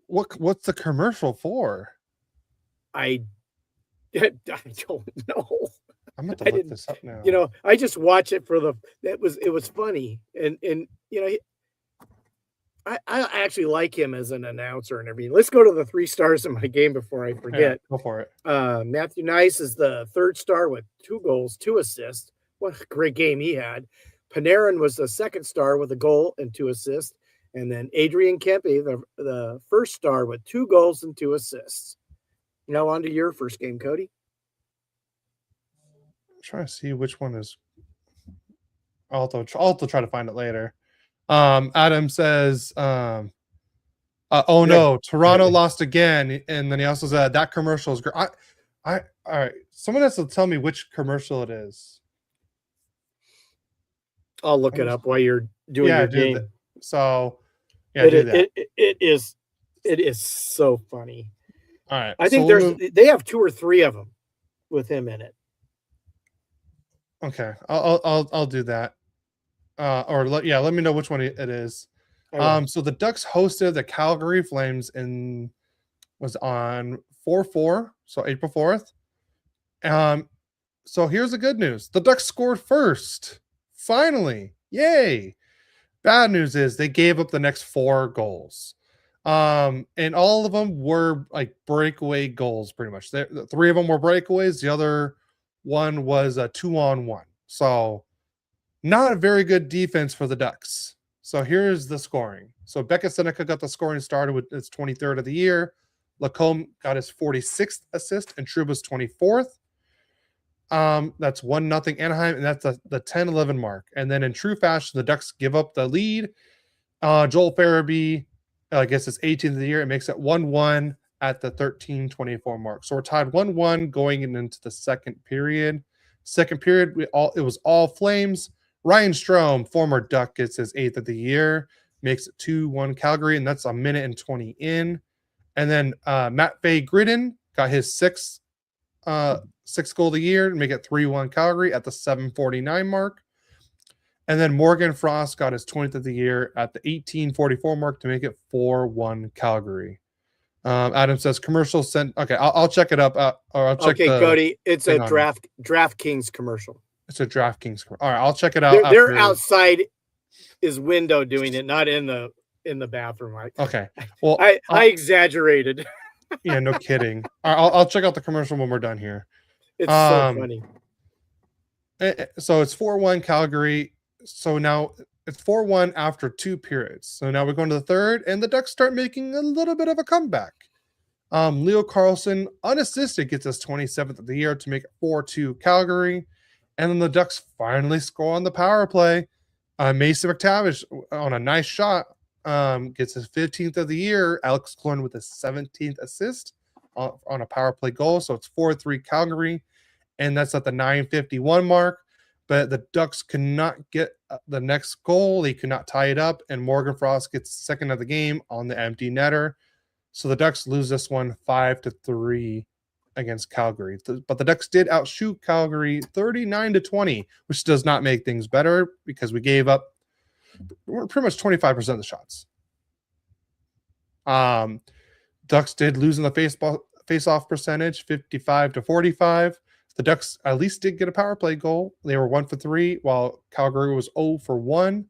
What's the commercial for? I don't know. I'm going to look this up now. You know, I just watch it for it was funny. And you know, I actually like him as an announcer and everything. Let's go to the 3 stars in my game before I forget. Yeah, go for it. Matthew Nice is the 3rd star with 2 goals, 2 assists. What a great game he had. Panarin was the 2nd star with a goal and 2 assists. And then Adrian Kempe, the 1st star with 2 goals and 2 assists. Now on to your first game, Cody. I'm trying to see which one is. I'll have to try to find it later. Adam says, "Oh no, Toronto lost again," and then he also said that commercial is great. All right. Someone has to tell me which commercial it is. I'll look it up while you're doing your game. It is so funny. All right, I think they have 2 or 3 of them with him in it. Okay, I'll do that. Let me know which one it is. So the Ducks hosted the Calgary Flames was on 4/4, so April 4th. So here's the good news: the Ducks scored first. Finally, yay! Bad news is they gave up the next 4 goals, and all of them were like breakaway goals. Pretty much, 3 of them were breakaways. The other one was a 2-on-1. So not a very good defense for the Ducks. So here's the scoring. So Becca Seneca got the scoring started with his 23rd of the year. Lacombe got his 46th assist, and Trouba's 24th. That's 1-0 Anaheim, and that's the 10-11 mark. And then in true fashion, the Ducks give up the lead. Joel Farabee gets his 18th of the year. It makes it 1-1 at the 13:24 mark. So we're tied 1-1 going into the second period. Second period, it was all Flames. Ryan Strome, former Duck, gets his 8th of the year, makes it 2-1 Calgary, and that's a minute and 20 in. And then Matt Gridden got his 6th goal of the year to make it 3-1 Calgary at the 7:49 mark. And then Morgan Frost got his 20th of the year at the 18:44 mark to make it 4-1 Calgary. Adam says commercial sent. Okay, I'll check it up. Or I'll check. Okay, Cody, it's a DraftKings commercial. It's a DraftKings commercial. All right, I'll check it out. They're outside his window doing it, not in the bathroom. Okay. Well, I exaggerated. Yeah, no kidding. All right, I'll check out the commercial when we're done here. It's so funny. So it's 4-1 Calgary. So now it's 4-1 after 2 periods. So now we're going to the third, and the Ducks start making a little bit of a comeback. Leo Carlson, unassisted, gets us 27th of the year to make it 4-2 Calgary. And then the Ducks finally score on the power play. Mason McTavish on a nice shot gets his 15th of the year. Alex Killorn with his 17th assist on a power play goal. So it's 4-3 Calgary. And that's at the 9:51 mark. But the Ducks could not get the next goal. They could not tie it up. And Morgan Frost gets second of the game on the empty netter. So the Ducks lose this one 5-3 against Calgary. But the Ducks did outshoot Calgary 39-20, which does not make things better because we gave up pretty much 25% of the shots. Ducks did lose in the face-off percentage, 55-45. The Ducks at least did get a power play goal. They were 1 for 3, while Calgary was 0 for 1.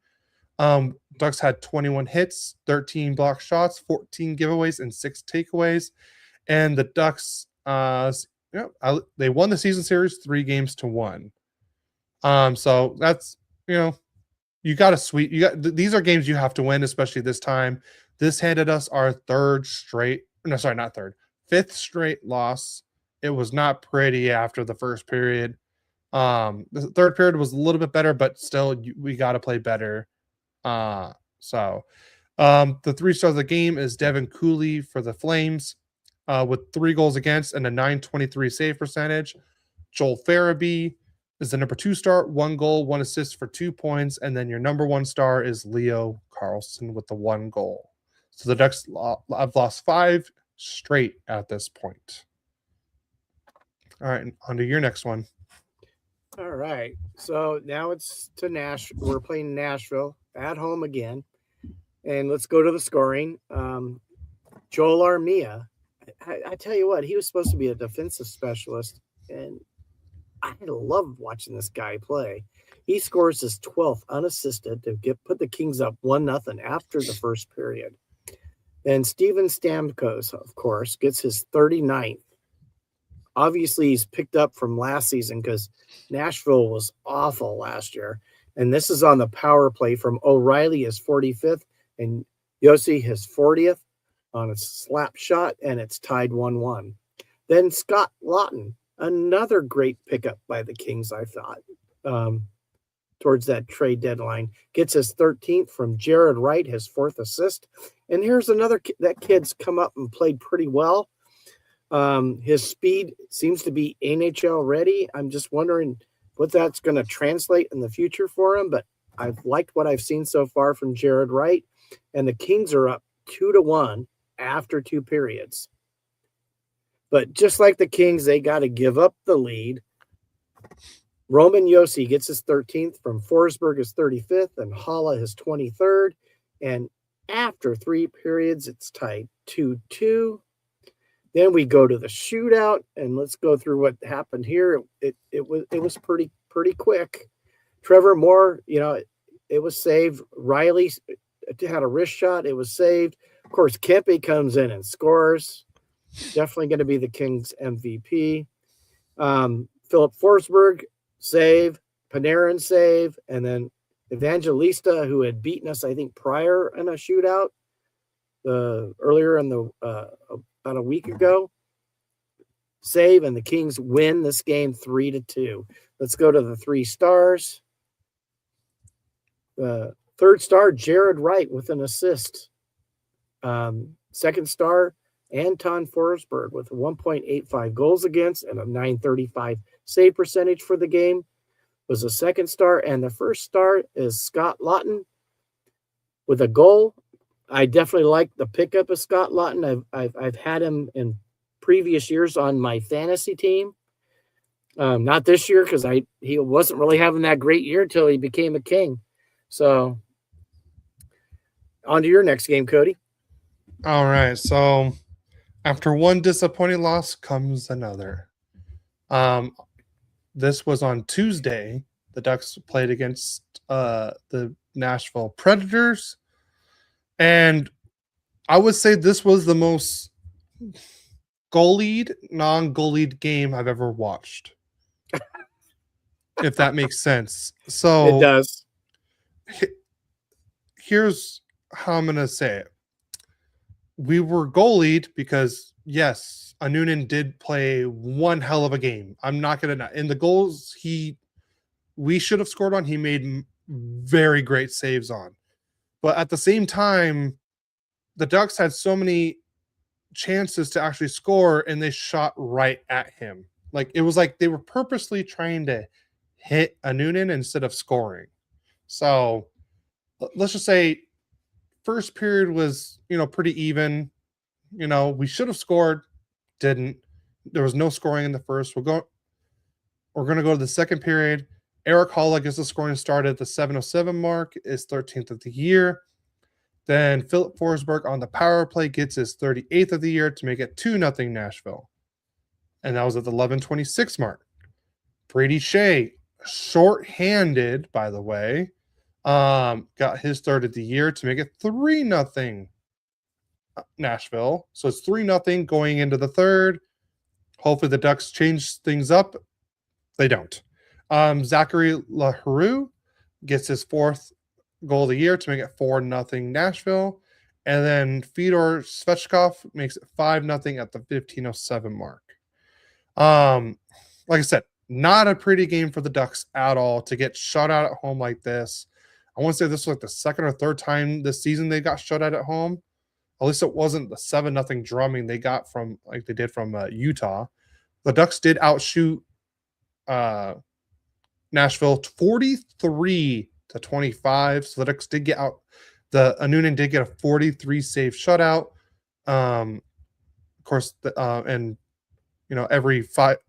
Ducks had 21 hits, 13 block shots, 14 giveaways, and 6 takeaways. And the Ducks, they won the season series 3-1. So that's, you got to sweep. These are games you have to win, especially this time. This handed us our fifth straight loss. It was not pretty after the first period. The third period was a little bit better, but still, we got to play better. The 3 stars of the game is Devin Cooley for the Flames with 3 goals against and a .923 save percentage. Joel Farabee is the number 2 star, 1 goal, 1 assist for 2 points. And then your number 1 star is Leo Carlson with the 1 goal. So the Ducks have lost 5 straight at this point. All right, on to your next one. All right. So now it's to Nashville. We're playing Nashville at home again. And let's go to the scoring. Joel Armia, I tell you what, he was supposed to be a defensive specialist. And I love watching this guy play. He scores his 12th unassisted to put the Kings up 1-0 after the first period. Then Steven Stamkos, of course, gets his 39th. Obviously, he's picked up from last season because Nashville was awful last year. And this is on the power play from O'Reilly, his 45th, and Yossi, his 40th, on a slap shot, and it's tied 1-1. Then Scott Laughton, another great pickup by the Kings, I thought, towards that trade deadline, gets his 13th from Jared Wright, his 4th assist. And here's another that kid's come up and played pretty well. His speed seems to be NHL ready. I'm just wondering what that's going to translate in the future for him, but I've liked what I've seen so far from Jared Wright, and the Kings are up 2-1 after 2 periods. But just like the Kings, they got to give up the lead. Roman Josi gets his 13th from Forsberg, his 35th, and Haula his 23rd. And after 3 periods, it's tied 2-2. Then we go to the shootout, and let's go through what happened here. It was pretty quick. Trevor Moore, it was saved. Riley had a wrist shot. It was saved. Of course, Kempe comes in and scores. Definitely going to be the Kings MVP. Philip Forsberg, save. Panarin, save. And then Evangelista, who had beaten us, I think, prior in a shootout earlier in the about a week ago, save, and the Kings win this game 3-2. Let's go to the 3 stars. The 3rd star, Jared Wright with an assist. 2nd star, Anton Forsberg with 1.85 goals against and a .935 save percentage for the game was the 2nd star. And the 1st star is Scott Laughton with a goal. I definitely like the pickup of Scott Laughton. I've had him in previous years on my fantasy team. Not this year because he wasn't really having that great year until he became a King. So on to your next game, Cody. All right. So after one disappointing loss comes another. This was on Tuesday. The Ducks played against the Nashville Predators. And I would say this was the most goalied, non-goalied game I've ever watched. if that makes sense. It So does. here's how I'm going to say it. We were goalied because, yes, Anunin did play one hell of a game. I'm not going to. In the goals we should have scored on, he made very great saves on. But at the same time, the Ducks had so many chances to actually score, and they shot right at him. Like, it was like they were purposely trying to hit Anunin instead of scoring. So let's just say first period was, pretty even. We should have scored, didn't. There was no scoring in the first. We're going to go to the second period. Eric Holla gets the scoring started at the 7:07 mark, is 13th of the year. Then Philip Forsberg on the power play gets his 38th of the year to make it 2-0 Nashville. And that was at the 11:26 mark. Brady Shea, short-handed, by the way, got his third of the year to make it 3-0 Nashville. So it's 3-0 going into the third. Hopefully the Ducks change things up. They don't. Zachary LaHaroux gets his fourth goal of the year to make it 4-0 Nashville. And then Fedor Svechkov makes it 5-0 at the 15:07 mark. Like I said, not a pretty game for the Ducks at all to get shut out at home like this. I want to say this was like the second or third time this season they got shut out at home. At least it wasn't the 7-0 drumming they got from like they did from Utah. The Ducks did outshoot Nashville 43-25. So the Ducks did get out. The Anunin did get a 43 save shutout. Of course, and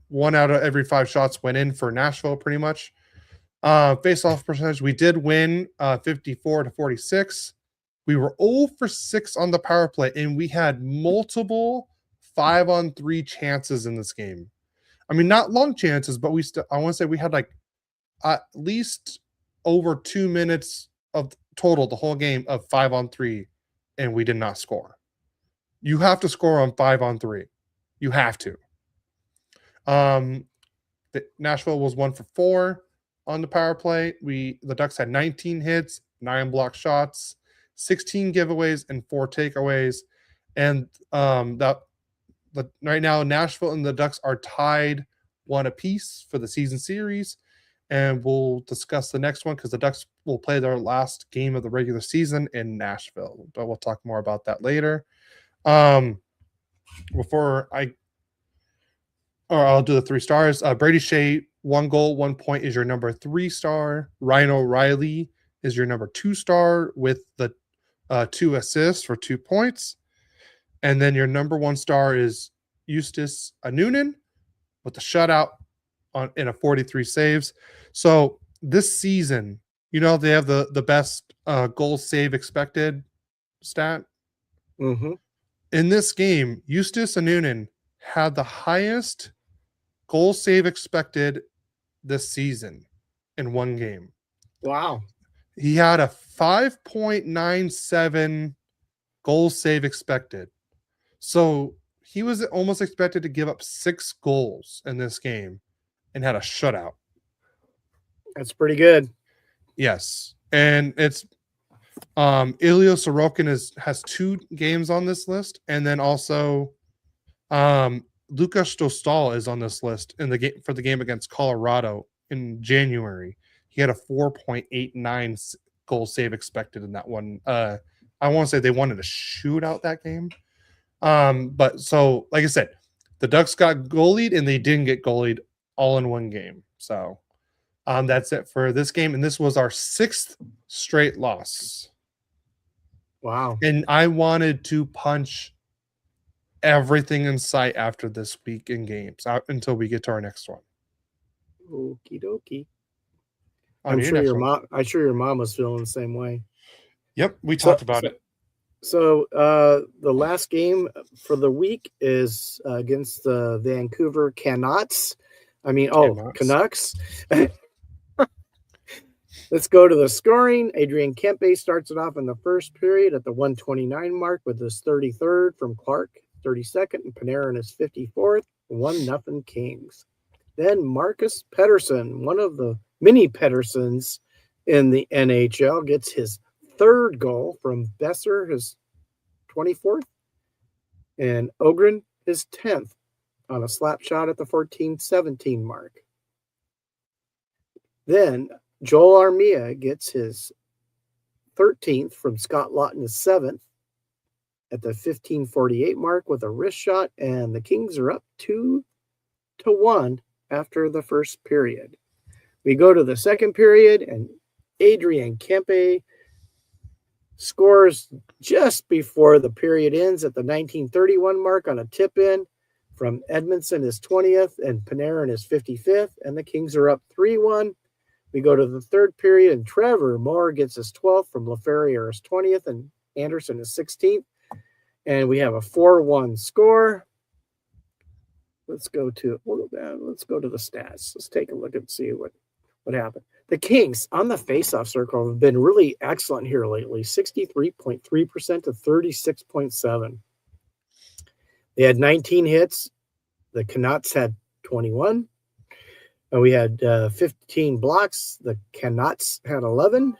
one out of every 5 shots went in for Nashville pretty much. Face-off percentage, we did win 54-46. We were 0 for 6 on the power play, and we had multiple 5-on-3 chances in this game. I mean, not long chances, but I want to say we had like at least over 2 minutes of total the whole game of 5-on-3, and we did not score. You have to score on 5-on-3. You have to. Nashville was 1 for 4 on the power play. The Ducks had 19 hits, 9 block shots, 16 giveaways, and 4 takeaways. And right now, Nashville and the Ducks are tied 1 apiece for the season series. And we'll discuss the next one because the Ducks will play their last game of the regular season in Nashville. But we'll talk more about that later. I'll do the 3 stars. Brady Shea, 1 goal, 1 point is your number 3 star. Ryan O'Reilly is your number 2 star with the 2 assists for 2 points. And then your number 1 star is Eustace Anunin with the shutout in a 43 saves. So this season, they have the best goal save expected stat. Mm-hmm. In this game, Eustace Anunin had the highest goal save expected this season in one game. Wow. He had a 5.97 goal save expected. So he was almost expected to give up 6 goals in this game and had a shutout. That's pretty good. Yes. And it's Ilya Sorokin has 2 games on this list. And then also Lukas Dostal is on this list in the game for the game against Colorado in January. He had a 4.89 goal save expected in that one. I want to say they wanted to shoot out that game. But so, like I said, the Ducks got goalied and they didn't get goalied all in one game. So that's it for this game. And this was our 6th straight loss. Wow. And I wanted to punch everything in sight after this week in games until we get to our next one. Okie dokie. I'm sure your mom was feeling the same way. Yep, we talked about it. So the last game for the week is against the Vancouver Canucks. Let's go to the scoring. Adrian Kempe starts it off in the first period at the 129 mark with his 33rd from Clark, 32nd, and Panarin is 54th. 1-0 Kings. Then Marcus Pettersson, one of the mini Petterssons in the NHL, gets his third goal from Besser, his 24th, and Ogren, his 10th, on a slap shot at the 14-17 mark. Then Joel Armia gets his 13th from Scott Lawton, his 7th, at the 15:48 mark with a wrist shot, and the Kings are up 2-1 after the first period. We go to the second period, and Adrian Kempe scores just before the period ends at the 19:31 mark on a tip-in from Edmondson, his 20th, and Panarin, his 55th, and the Kings are up 3-1. We go to the third period, and Trevor Moore gets his 12th from LaFerriere, his 20th, and Anderson, his 16th. And we have a 4-1 score. Let's go to the stats. Let's take a look and see what happened. The Kings on the faceoff circle have been really excellent here lately, 63.3% to 36.7%. They had 19 hits. The Canucks had 21. And we had 15 blocks. The Canucks had 11.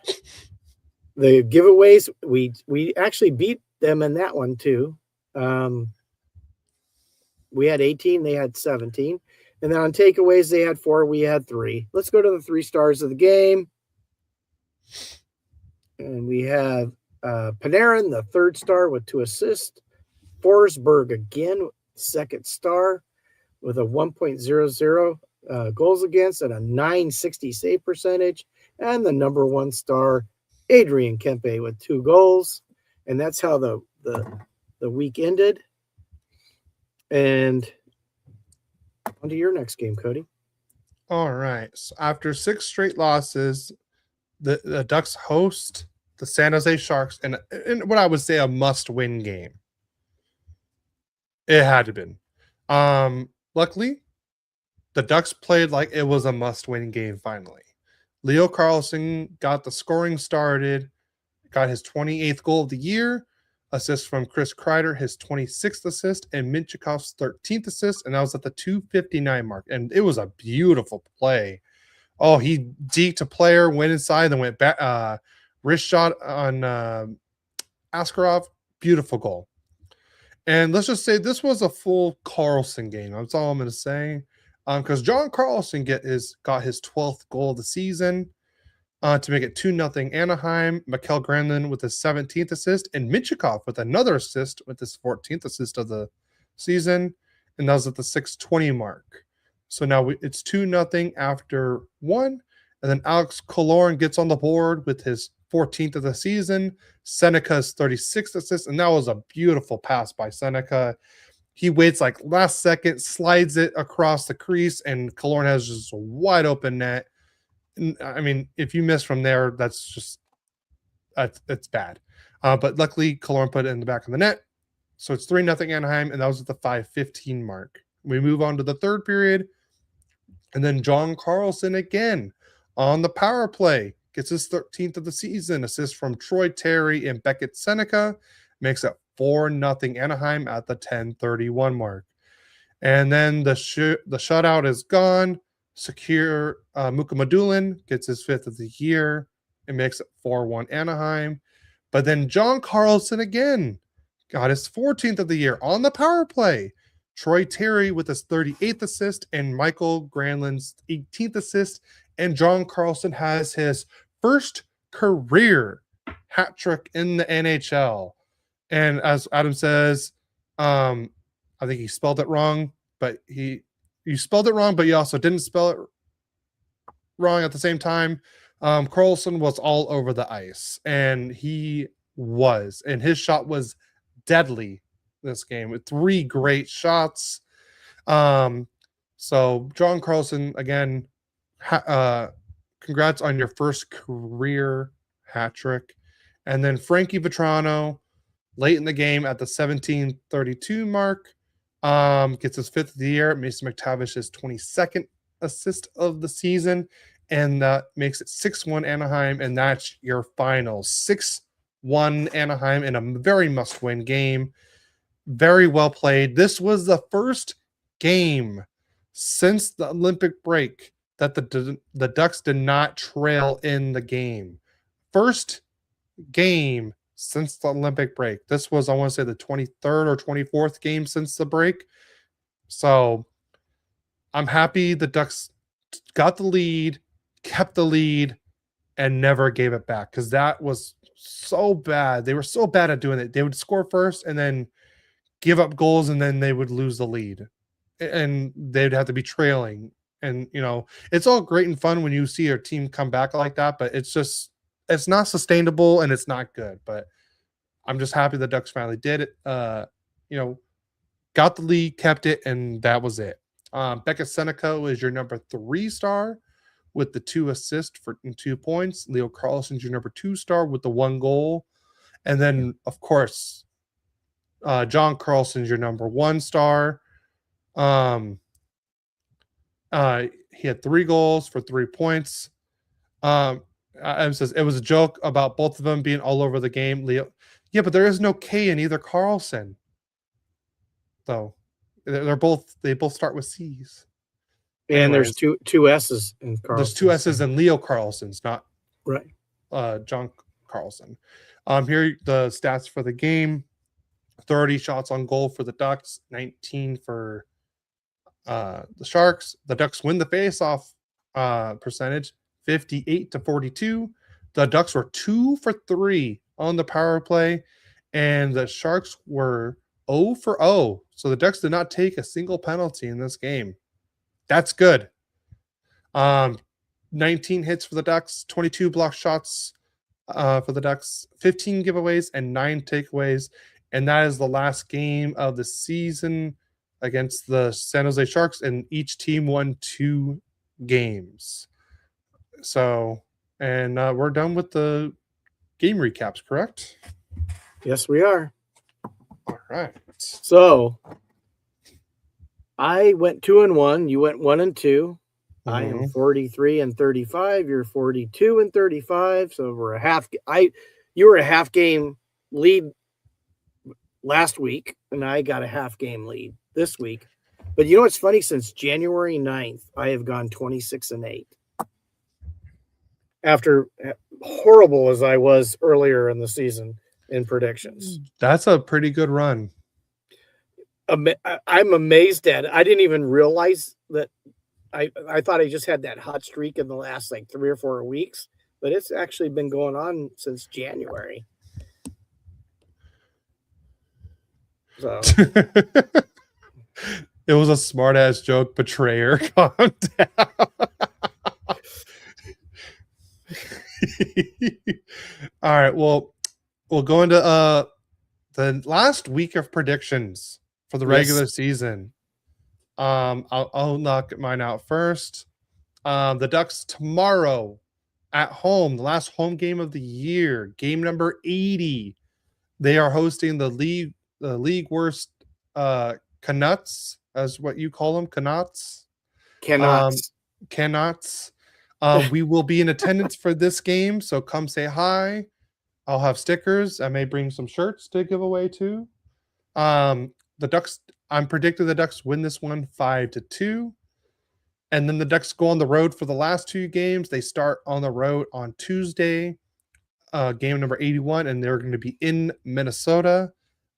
The giveaways, we actually beat them in that one too. We had 18, they had 17. And then on takeaways, they had 4, we had 3. Let's go to the 3 stars of the game. And we have Panarin, the 3rd star with 2 assists. Forsberg again, 2nd star with a 1.00 goals against and a 960 save percentage. And the number 1 star, Adrian Kempe, with 2 goals. And that's how the week ended. And on to your next game, Cody. All right. So after 6 straight losses, the Ducks host the San Jose Sharks in what I would say a must-win game. It had to been. Luckily, the Ducks played like it was a must-win game finally. Leo Carlson got the scoring started, got his 28th goal of the year, assist from Chris Kreider, his 26th assist, and Minchikov's 13th assist, and that was at the 2:59 mark. And it was a beautiful play. Oh, he deked a player, went inside, then went back, wrist shot on Askarov. Beautiful goal. And let's just say this was a full Carlson game. That's all I'm going to say. Because John Carlson got his 12th goal of the season to make it 2-0 Anaheim. Mikael Granlund with his 17th assist, and Minchikov with another assist with his 14th assist of the season. And that was at the 6:20 mark. So now it's 2-0 after 1. And then Alex Killorn gets on the board with his 14th of the season. Seneca's 36th assist, and that was a beautiful pass by Seneca. He waits like last second, slides it across the crease, and Killorn has just a wide open net. I mean, if you miss from there, it's bad. But luckily, Killorn put it in the back of the net. So it's 3-0 Anaheim, and that was at the 5:15 mark. We move on to the third period, and then John Carlson again on the power play gets his 13th of the season. Assist from Troy Terry and Beckett Seneca makes it 4-0 Anaheim at the 10:31 mark. And then the shutout is gone. Secure Mukamadulin gets his 5th of the year. It makes it 4-1 Anaheim. But then John Carlson again got his 14th of the year on the power play. Troy Terry with his 38th assist and Michael Granlund's 18th assist. And John Carlson has his first career hat trick in the NHL. And as Adam says, I think he spelled it wrong, but you spelled it wrong, but you also didn't spell it wrong at the same time. Carlson was all over the ice, and his shot was deadly this game with 3 great shots. So John Carlson, again, congrats on your first career hat trick. And then Frankie Vetrano, late in the game at the 17:32 mark, gets his 5th of the year. Mason McTavish's 22nd assist of the season, and that makes it 6-1 Anaheim, and that's your final. 6-1 Anaheim in a very must-win game. Very well played. This was the first game since the Olympic break that the Ducks did not trail in the game. First game since the Olympic break. This was, I want to say, the 23rd or 24th game since the break. So I'm happy the Ducks got the lead, kept the lead, and never gave it back, because that was so bad. They were so bad at doing it. They would score first and then give up goals, and then they would lose the lead, and they'd have to be trailing. And it's all great and fun when you see your team come back like that, but it's not sustainable and it's not good. But I'm just happy the Ducks finally did it. Got the lead, kept it, and that was it. Becca Seneca is your number 3 star with the 2 assists and 2 points. Leo Carlson's your number 2 star with the 1 goal. And then, of course, John Carlson's your number 1 star. He had 3 goals for 3 points. It was a joke about both of them being all over the game. Leo, yeah, but there is no K in either Carlson, though. They both start with C's. And there's two S's in Carlson. There's 2 S's in Leo Carlson's, not right. John Carlson. Here are the stats for the game: 30 shots on goal for the Ducks, 19 for the Sharks. The Ducks win the faceoff percentage, 58-42. The Ducks were 2 for 3 on the power play, and the Sharks were 0 for 0. So the Ducks did not take a single penalty in this game. That's good. 19 hits for the Ducks, 22 block shots for the Ducks, 15 giveaways, and 9 takeaways. And that is the last game of the season against the San Jose Sharks, and each team won 2 games. So, and we're done with the game recaps, correct? Yes, we are. All right. So I went 2-1. You went 1-2. Mm-hmm. I am 43-35. You're 42-35. So we're you were a half game lead last week, and I got a half game lead this week. But you know what's funny? Since January 9th, I have gone 26-8. After horrible as I was earlier in the season in predictions. That's a pretty good run. I'm amazed at it. I didn't even realize that. I thought I just had that hot streak in the last 3 or 4 weeks, but it's actually been going on since January. So it was a smart ass joke, betrayer. Calm down. All right. Well, we'll go into the last week of predictions for the regular season. I'll knock mine out first. The Ducks tomorrow at home, the last home game of the year, game number 80. They are hosting the league worst Canucks, as what you call them, Canucks. Canucks. We will be in attendance for this game, so come say hi. I'll have stickers. I may bring some shirts to give away too. The Ducks, I'm predicting the Ducks win this one 5-2. And then the Ducks go on the road for the last 2 games. They start on the road on Tuesday, game number 81, and they're going to be in Minnesota.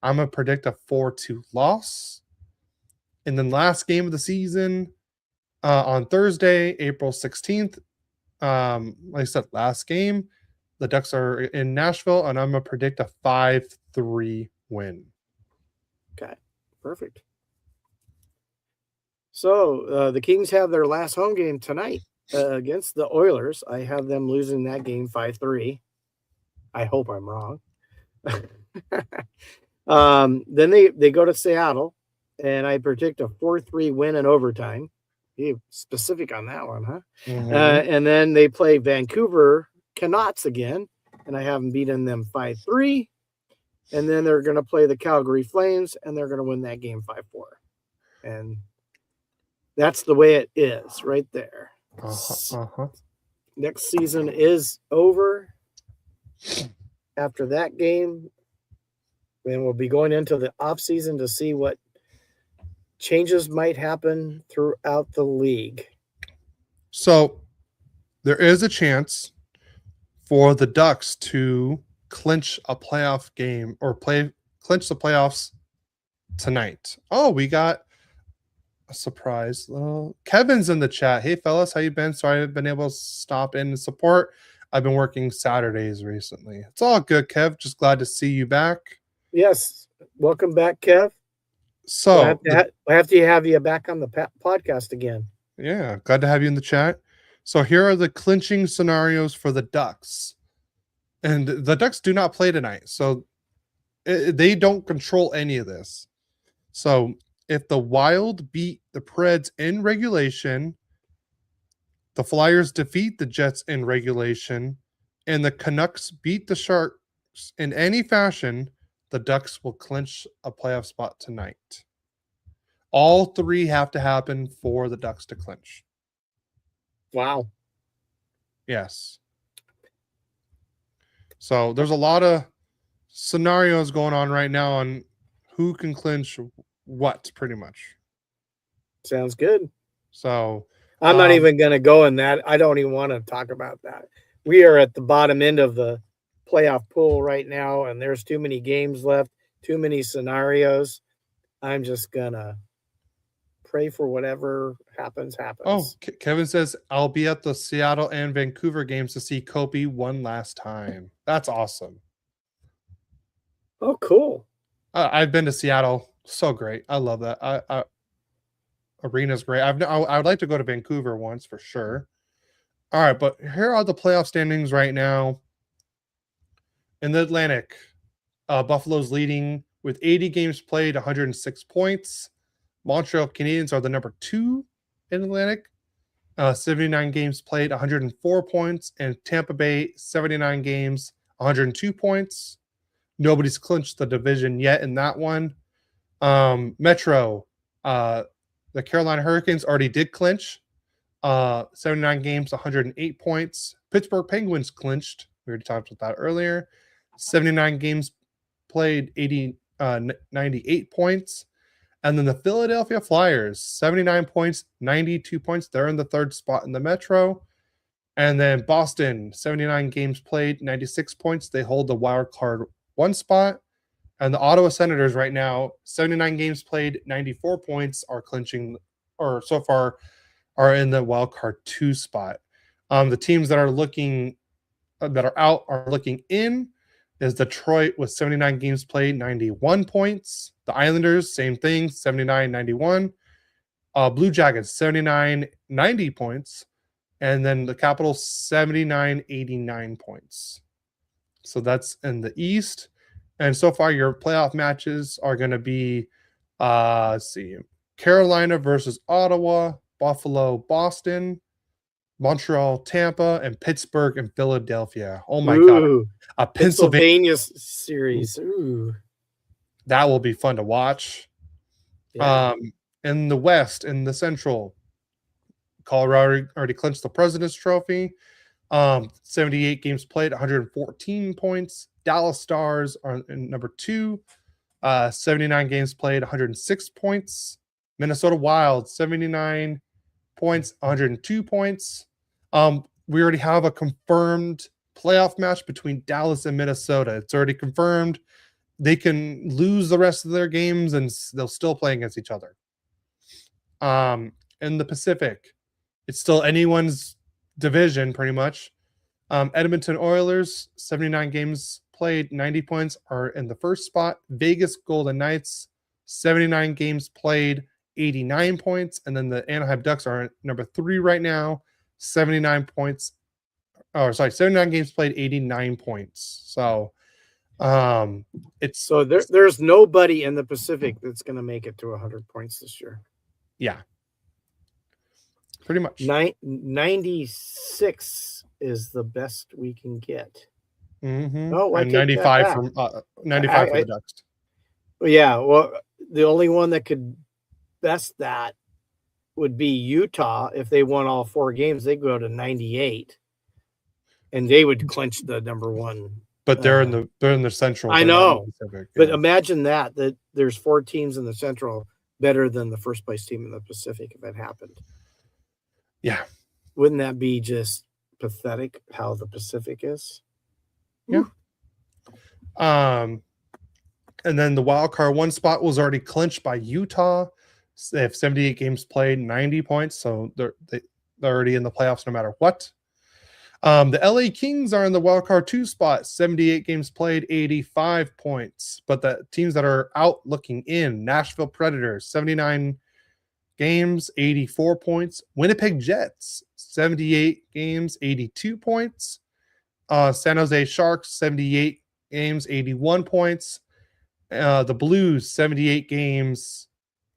I'm going to predict a 4-2 loss. And then last game of the season on Thursday, April 16th. Like I said, last game, the Ducks are in Nashville, and I'm going to predict a 5-3 win. Okay, perfect. So the Kings have their last home game tonight against the Oilers. I have them losing that game 5-3. I hope I'm wrong. Then they go to Seattle, and I predict a 4-3 win in overtime. Be specific on that one, huh? Mm-hmm. And then they play Vancouver Canucks again, and I have them beating them 5-3. And then they're going to play the Calgary Flames, and they're going to win that game 5-4. And that's the way it is right there. Next season is over. After that game, then we'll be going into the off season to see what changes might happen throughout the league. So there is a chance for the Ducks to clinch a playoff game or clinch the playoffs tonight. Oh, we got a surprise. Kevin's in the chat. Hey fellas, how you been? Sorry I've been able to stop in and support. I've been working Saturdays recently. It's all good, Kev. Just glad to see you back. Yes. Welcome back, Kev. So I have to have you back on the podcast again. Yeah, glad to have you in the chat. So here are the clinching scenarios for the Ducks. And the Ducks do not play tonight. So they don't control any of this. So if the Wild beat the Preds in regulation, the Flyers defeat the Jets in regulation, and the Canucks beat the Sharks in any fashion, the Ducks will clinch a playoff spot tonight. All three have to happen for the Ducks to clinch. Wow. Yes. So there's a lot of scenarios going on right now on who can clinch what, pretty much. Sounds good. So I'm not even going to go in that. I don't even want to talk about that. We are at the bottom end of the playoff pool right now, and there's too many games left, too many scenarios. I'm just going to pray for whatever happens. Oh, Kevin says, I'll be at the Seattle and Vancouver games to see Kopi one last time. That's awesome. Oh, cool. I've been to Seattle. So great. I love that. Arena's great. I would like to go to Vancouver once for sure. All right, but here are the playoff standings right now. In the Atlantic, Buffalo's leading with 80 games played, 106 points. Montreal Canadiens are the number 2 in Atlantic, 79 games played, 104 points. And Tampa Bay, 79 games, 102 points. Nobody's clinched the division yet in that one. Metro, the Carolina Hurricanes already did clinch. 79 games, 108 points. Pittsburgh Penguins clinched. We already talked about that earlier. 79 games played, 98 points. And then the Philadelphia Flyers, 79 points, 92 points. They're in the 3rd spot in the Metro. And then Boston, 79 games played, 96 points. They hold the Wildcard 1 spot. And the Ottawa Senators right now, 79 games played, 94 points, are clinching, or so far are in the Wildcard 2 spot. The teams that are looking, that are out, are looking in, is Detroit with 79 games played, 91 points. The Islanders, same thing, 79, 91. Blue Jackets, 79, 90 points. And then the Capitals, 79, 89 points. So that's in the East. And so far, your playoff matches are going to be, let's see, Carolina versus Ottawa, Buffalo, Boston, Montreal, Tampa, and Pittsburgh and Philadelphia. Oh my God. A Pennsylvania series. Ooh. That will be fun to watch. Yeah. In the West, in the Central, Colorado already clinched the President's Trophy. 78 games played, 114 points. Dallas Stars are in number 2. 79 games played, 106 points. Minnesota Wild, 79 points, 102 points. We already have a confirmed playoff match between Dallas and Minnesota. It's already confirmed. They can lose the rest of their games and they'll still play against each other. In the Pacific, it's still anyone's division pretty much. Edmonton Oilers, 79 games played, 90 points, are in the 1st spot. Vegas Golden Knights, 79 games played, 89 points. And then the Anaheim Ducks are number 3 right now, 79 points. 79 games played, 89 points. So there's nobody in the Pacific that's going to make it to 100 points this year. Yeah. Pretty much. 96 is the best we can get. Mm-hmm. Oh, and 95 from 95 for the Ducks. Yeah, well, the only one that could best that would be Utah. If they won all 4 games, they go to 98, and they would clinch the number 1. But they're in the Central. I know, but imagine that there's 4 teams in the Central better than the first place team in the Pacific if it happened. Yeah. Wouldn't that be just pathetic how the Pacific is? Yeah. And then the wild card one spot was already clinched by Utah. They have 78 games played, 90 points, so they're already in the playoffs no matter what. The LA Kings are in the wild card 2 spot, 78 games played, 85 points. But the teams that are out looking in, Nashville Predators, 79 games, 84 points. Winnipeg Jets, 78 games, 82 points. San Jose Sharks, 78 games, 81 points. The Blues, 78 games,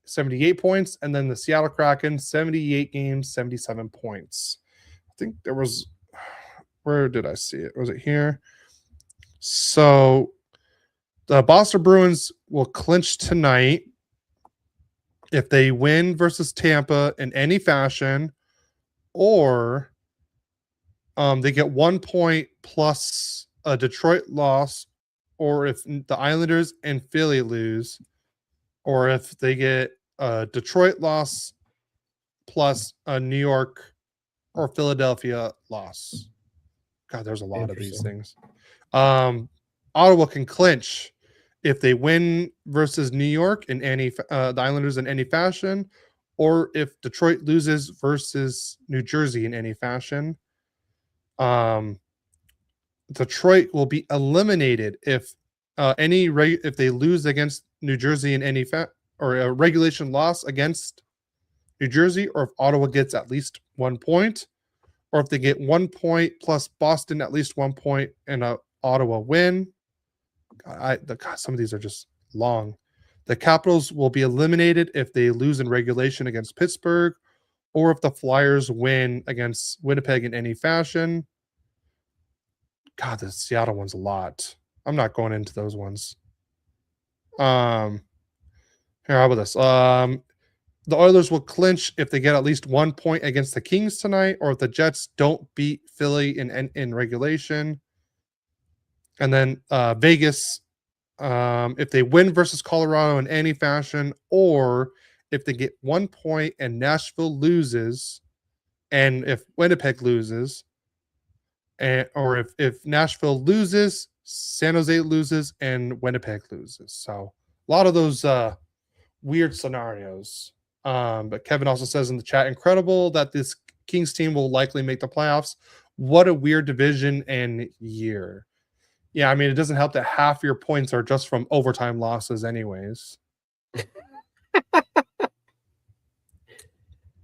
78 points. And then the Seattle Kraken, 78 games, 77 points. I think there was, where did I see it? Was it here? So the Boston Bruins will clinch tonight if they win versus Tampa in any fashion, or they get 1 point plus a Detroit loss, or if the Islanders and Philly lose, or if they get a Detroit loss plus a New York or Philadelphia loss. God, there's a lot of these things. Ottawa can clinch if they win versus New York in any the Islanders in any fashion, or if Detroit loses versus New Jersey in any fashion. Detroit will be eliminated if if they lose against New Jersey in any or a regulation loss against New Jersey, or if Ottawa gets at least 1 point, or if they get 1 point plus Boston at least 1 point and a Ottawa win. Some of these are just long. The Capitals will be eliminated if they lose in regulation against Pittsburgh, or if the Flyers win against Winnipeg in any fashion. God, the Seattle one's a lot. I'm not going into those ones. Here, how about this? The Oilers will clinch if they get at least 1 point against the Kings tonight, or if the Jets don't beat Philly in regulation. And then Vegas, if they win versus Colorado in any fashion, or if they get 1 point and Nashville loses, and if Winnipeg loses, or if Nashville loses, San Jose loses, and Winnipeg loses. So a lot of those weird scenarios. But Kevin also says in the chat, incredible that this Kings team will likely make the playoffs. What a weird division and year. Yeah, I mean, it doesn't help that half your points are just from overtime losses anyways.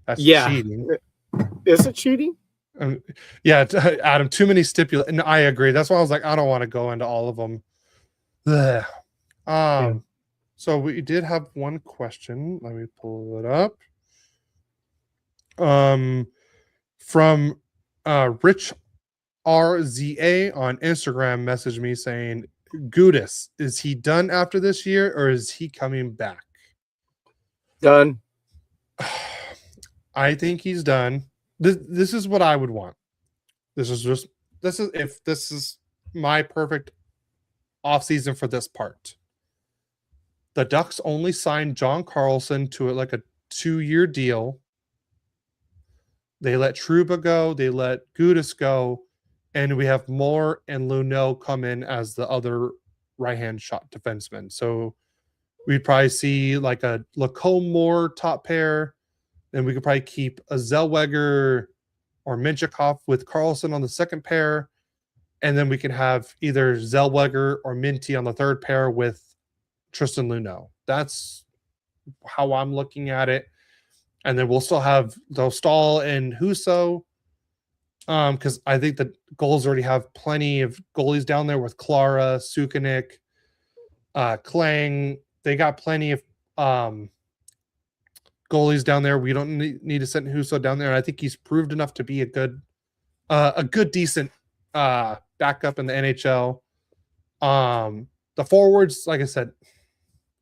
That's cheating. Is it cheating? Yeah, Adam, too many stipulations. And I agree. That's why I was like, I don't want to go into all of them. So we did have one question. Let me pull it up. From Rich RZA on Instagram messaged me saying, Gudis, is he done after this year, or is he coming back? Done. I think he's done. This is what I would want. This is my perfect offseason for this part. The Ducks only signed John Carlson to like a 2-year deal. They let Trouba go. They let Gudis go. And we have Moore and Luneau come in as the other right-hand shot defenseman. So we'd probably see like a Lacombe Moore top pair. Then we could probably keep a Zellweger or Minchikov with Carlson on the second pair. And then we can have either Zellweger or Minty on the third pair with Tristan Luneau. That's how I'm looking at it. And then we'll still have Dostal and Husso. Because I think the goals already have plenty of goalies down there with Clara, Sukanik, Klang. They got plenty of goalies down there. We don't need to send Husso down there. And I think he's proved enough to be a good, decent backup in the NHL. The forwards, like I said,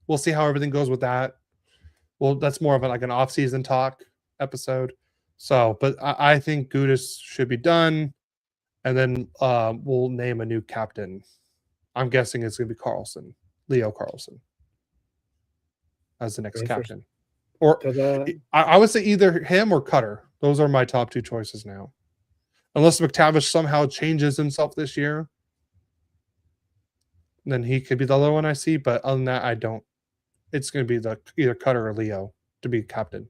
we'll see how everything goes with that. Well, that's more of like an off-season talk episode. So, but I think Gudis should be done, and then we'll name a new captain. I'm guessing it's going to be Leo Carlson, as the next captain. Or Ta-da. I would say either him or Cutter. Those are my top two choices now. Unless McTavish somehow changes himself this year, then he could be the other one I see. But other than that, I don't. It's going to be either Cutter or Leo to be captain.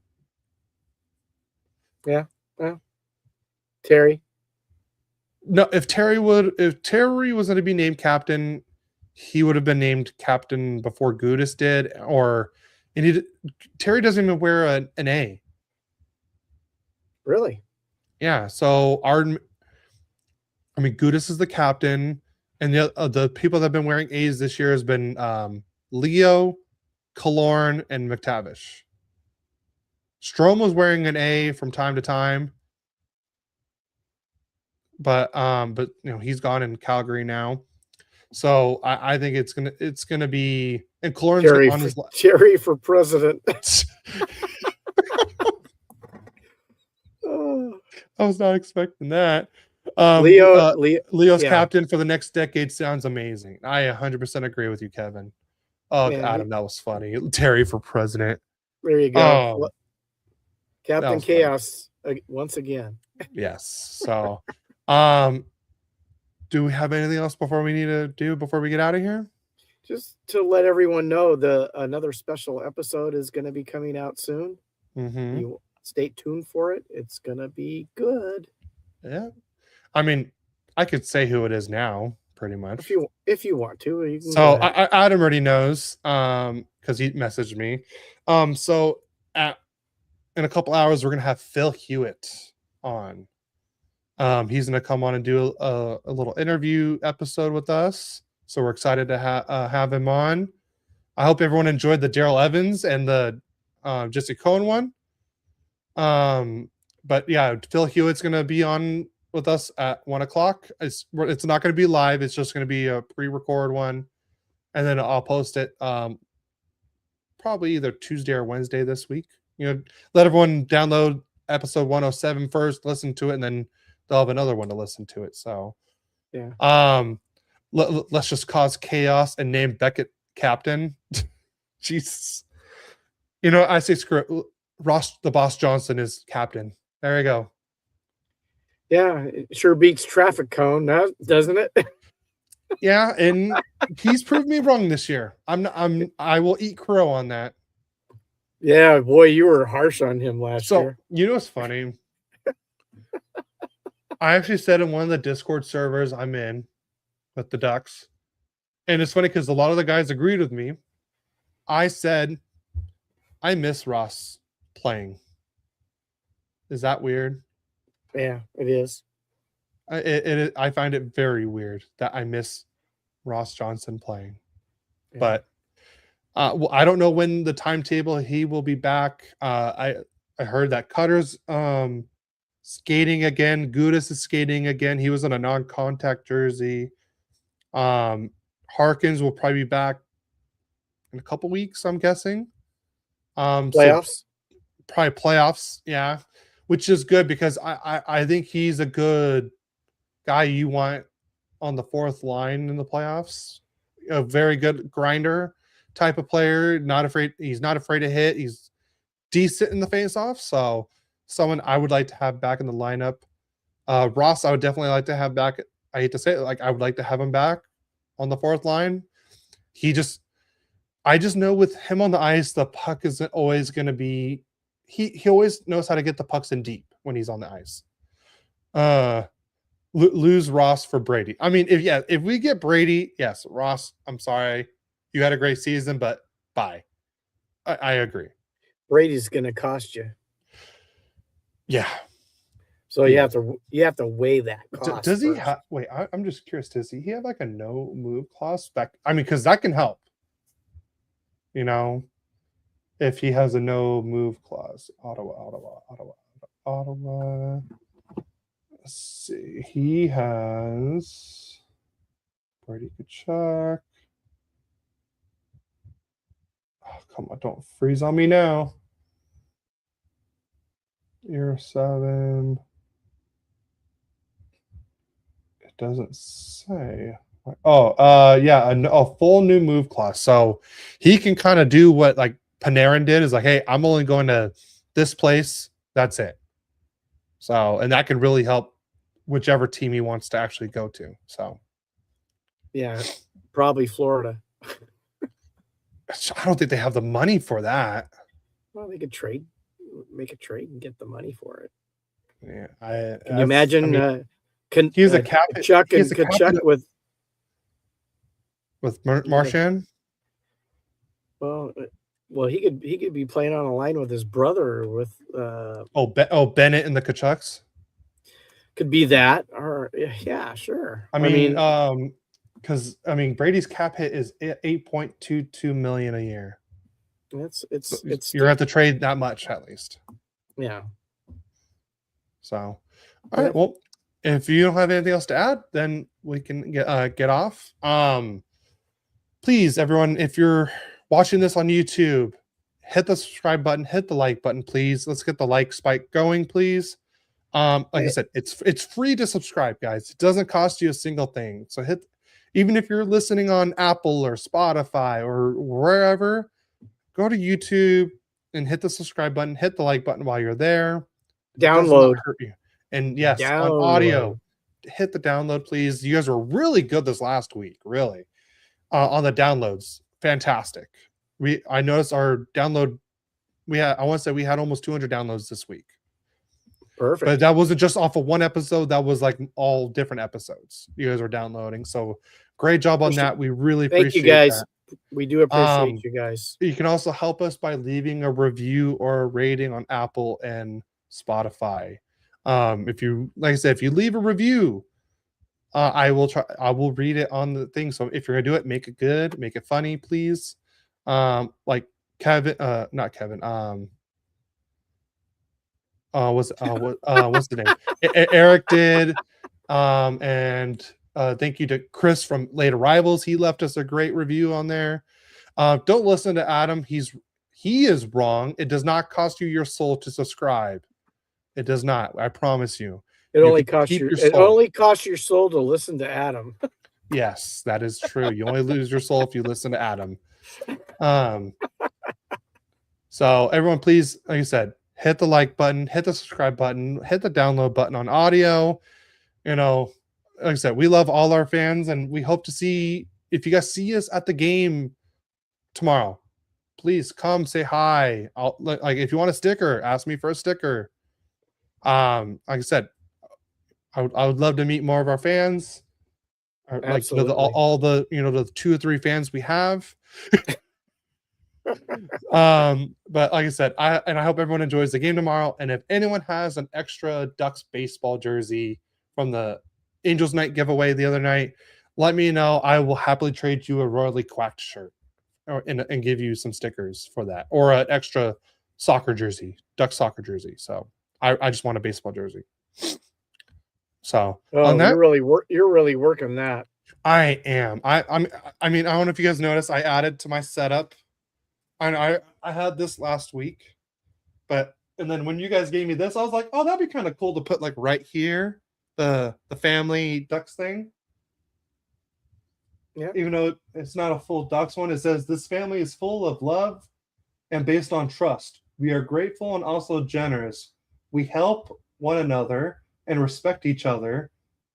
Yeah. Well, Terry. No, if Terry was going to be named captain, he would have been named captain before Gudis did. Terry doesn't even wear an A. Really? Yeah. So Gudis is the captain, and the people that have been wearing A's this year has been Leo, Killorn, and McTavish. Strome was wearing an A from time to time, but he's gone in Calgary now. So I think it's gonna be, and Killorn's on his Jerry for president. I was not expecting that. Leo's captain for the next decade sounds amazing. I 100% agree with you, Kevin. Oh, man, Adam, that was funny. Terry for president. There you go. Captain Chaos once again. Yes. So, do we have anything else before we get out of here? Just to let everyone know, another special episode is going to be coming out soon. Mm-hmm. You stay tuned for it. It's going to be good. Yeah. I mean, I could say who it is now, pretty much. If you want to. You can so Adam already knows because he messaged me. So in a couple hours, we're going to have Phil Hewitt on. He's going to come on and do a little interview episode with us. So we're excited to have him on. I hope everyone enjoyed the Daryl Evans and the Jesse Cohen one. But yeah, Phil Hewitt's going to be on with us at 1:00. It's not going to be live. It's just going to be a pre-record one. And then I'll post it probably either Tuesday or Wednesday this week. Let everyone download episode 107 first, listen to it, and then they'll have another one to listen to it. So yeah. Let's just cause chaos and name Beckett captain. Jesus. I say screw it. Ross the Boss Johnson is captain. There you go. Yeah, it sure beats traffic cone, doesn't it? Yeah, and he's proved me wrong this year. I will eat crow on that. Yeah, boy, you were harsh on him last year. You know what's funny? I actually said in one of the Discord servers I'm in with the Ducks, and it's funny because a lot of the guys agreed with me. I said, I miss Ross playing. Is that weird? Yeah, it is. I find it very weird that I miss Ross Johnson playing. Yeah. But I don't know when the timetable he will be back. I heard that Cutter's skating again. Gudis is skating again. He was in a non-contact jersey. Harkins will probably be back in a couple weeks, I'm guessing. Playoffs? So probably playoffs, yeah. Which is good because I think he's a good guy you want on the fourth line in the playoffs. A very good grinder type of player. He's not afraid to hit. He's decent in the face-off. So someone I would like to have back in the lineup. Ross, I would definitely like to have back. I hate to say it, I would like to have him back on the fourth line. I just know with him on the ice, the puck isn't always going to be. He always knows how to get the pucks in deep when he's on the ice. Lose Ross for Brady. I mean, if we get Brady, yes, Ross, I'm sorry. You had a great season, but bye. I agree. Brady's going to cost you. Yeah. So you have to weigh that cost. Does he have? Wait, I'm just curious. Does he have like a no move clause back? I mean, because that can help. If he has a no move clause. Ottawa. Let's see. He has Brady Kachuk. Oh, come on, don't freeze on me now. Year 7. It doesn't say. Oh, yeah, a full new move class. So he can kind of do what Panarin did is like, hey, I'm only going to this place. That's it. So, and that can really help whichever team he wants to actually go to. So, yeah, probably Florida. I don't think they have the money for that. Well, they could make a trade and get the money for it. Yeah, Can you imagine? He's a cap. Kachuk and Kachuk with Marchand. Well, he could be playing on a line with his brother or with Bennett and the Kachucks. Could be that, or yeah, sure. I mean, because Brady's cap hit is $8.22 million a year. It's you're going to have to trade that much at least. Yeah. So, all right. Well, if you don't have anything else to add, then we can get off. Please, everyone, if you're watching this on YouTube, hit the subscribe button, hit the like button, please. Let's get the like spike going, please. Like I said, it's free to subscribe, guys. It doesn't cost you a single thing. So even if you're listening on Apple or Spotify or wherever, go to YouTube and hit the subscribe button, hit the like button while you're there. Download. Hurt you. And yes, on audio, hit the download, please. You guys were really good this last week, really. On the downloads, fantastic. I noticed our download. I want to say we had almost 200 downloads this week. Perfect. But that wasn't just off of one episode. That was like all different episodes you guys were downloading. So great job on that. We really appreciate you guys. That. We do appreciate you guys. You can also help us by leaving a review or a rating on Apple and Spotify. If you, like I said, if you leave a review, I will read it on the thing. So if you're gonna do it, make it good, make it funny, please. Like Kevin, not Kevin. What's the name? Eric did. And thank you to Chris from Late Arrivals. He left us a great review on there. Don't listen to Adam. He is wrong. It does not cost you your soul to subscribe. It does not. I promise you. It only costs your soul to listen to Adam. Yes, that is true. You only lose your soul if you listen to Adam. So everyone, please, like I said, hit the like button, hit the subscribe button, hit the download button on audio. Like I said, we love all our fans, and we hope to see, if you guys see us at the game tomorrow, please come say hi. Like if you want a sticker, ask me for a sticker. Like I said, I would love to meet more of our fans. Like all the the 2 or 3 fans we have. But like I said, I hope everyone enjoys the game tomorrow. And if anyone has an extra Ducks baseball jersey from the Angels night giveaway the other night, let me know. I will happily trade you a Royally Quacked shirt and give you some stickers for that, or an extra soccer jersey, Ducks soccer jersey. So I just want a baseball jersey. So on that, you're really working that. I am. I mean, I don't know if you guys noticed, I added to my setup. And I had this last week, and then when you guys gave me this, I was like, oh, that'd be kind of cool to put like right here, the family Ducks thing. Yeah. Even though it's not a full Ducks one, it says this family is full of love and based on trust. We are grateful and also generous. We help one another and respect each other,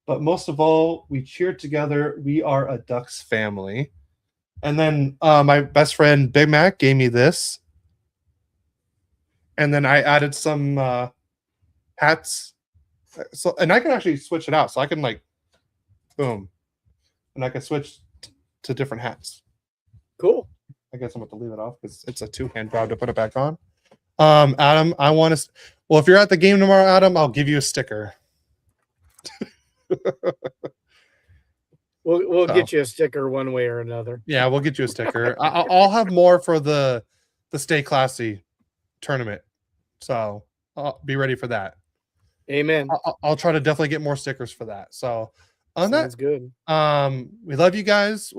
but most of all, we cheer together. We are a Ducks family. And then my best friend Big Mac gave me this. And then I added some hats. So, and I can actually switch it out. So I can like, boom. And I can switch to different hats. Cool. I guess I'm going to leave it off because it's a 2-hand job to put it back on. Adam, I want to. Well, if you're at the game tomorrow, Adam, I'll give you a sticker. We'll get you a sticker one way or another. Yeah, we'll get you a sticker. I'll have more for the Stay Classy tournament, so I'll be ready for that. Amen. I'll try to definitely get more stickers for that. So on Sounds that, good. We love you guys.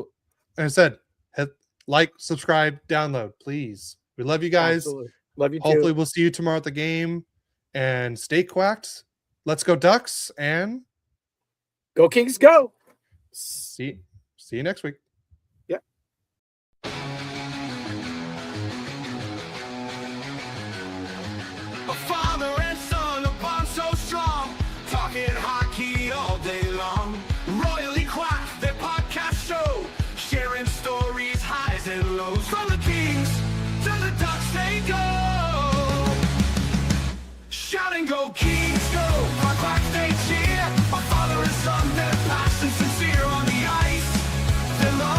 Like I said, hit like, subscribe, download, please. We love you guys. Absolutely. Love you too. Hopefully, we'll see you tomorrow at the game. And stay quacked. Let's go Ducks, and go Kings, go. See you next week. and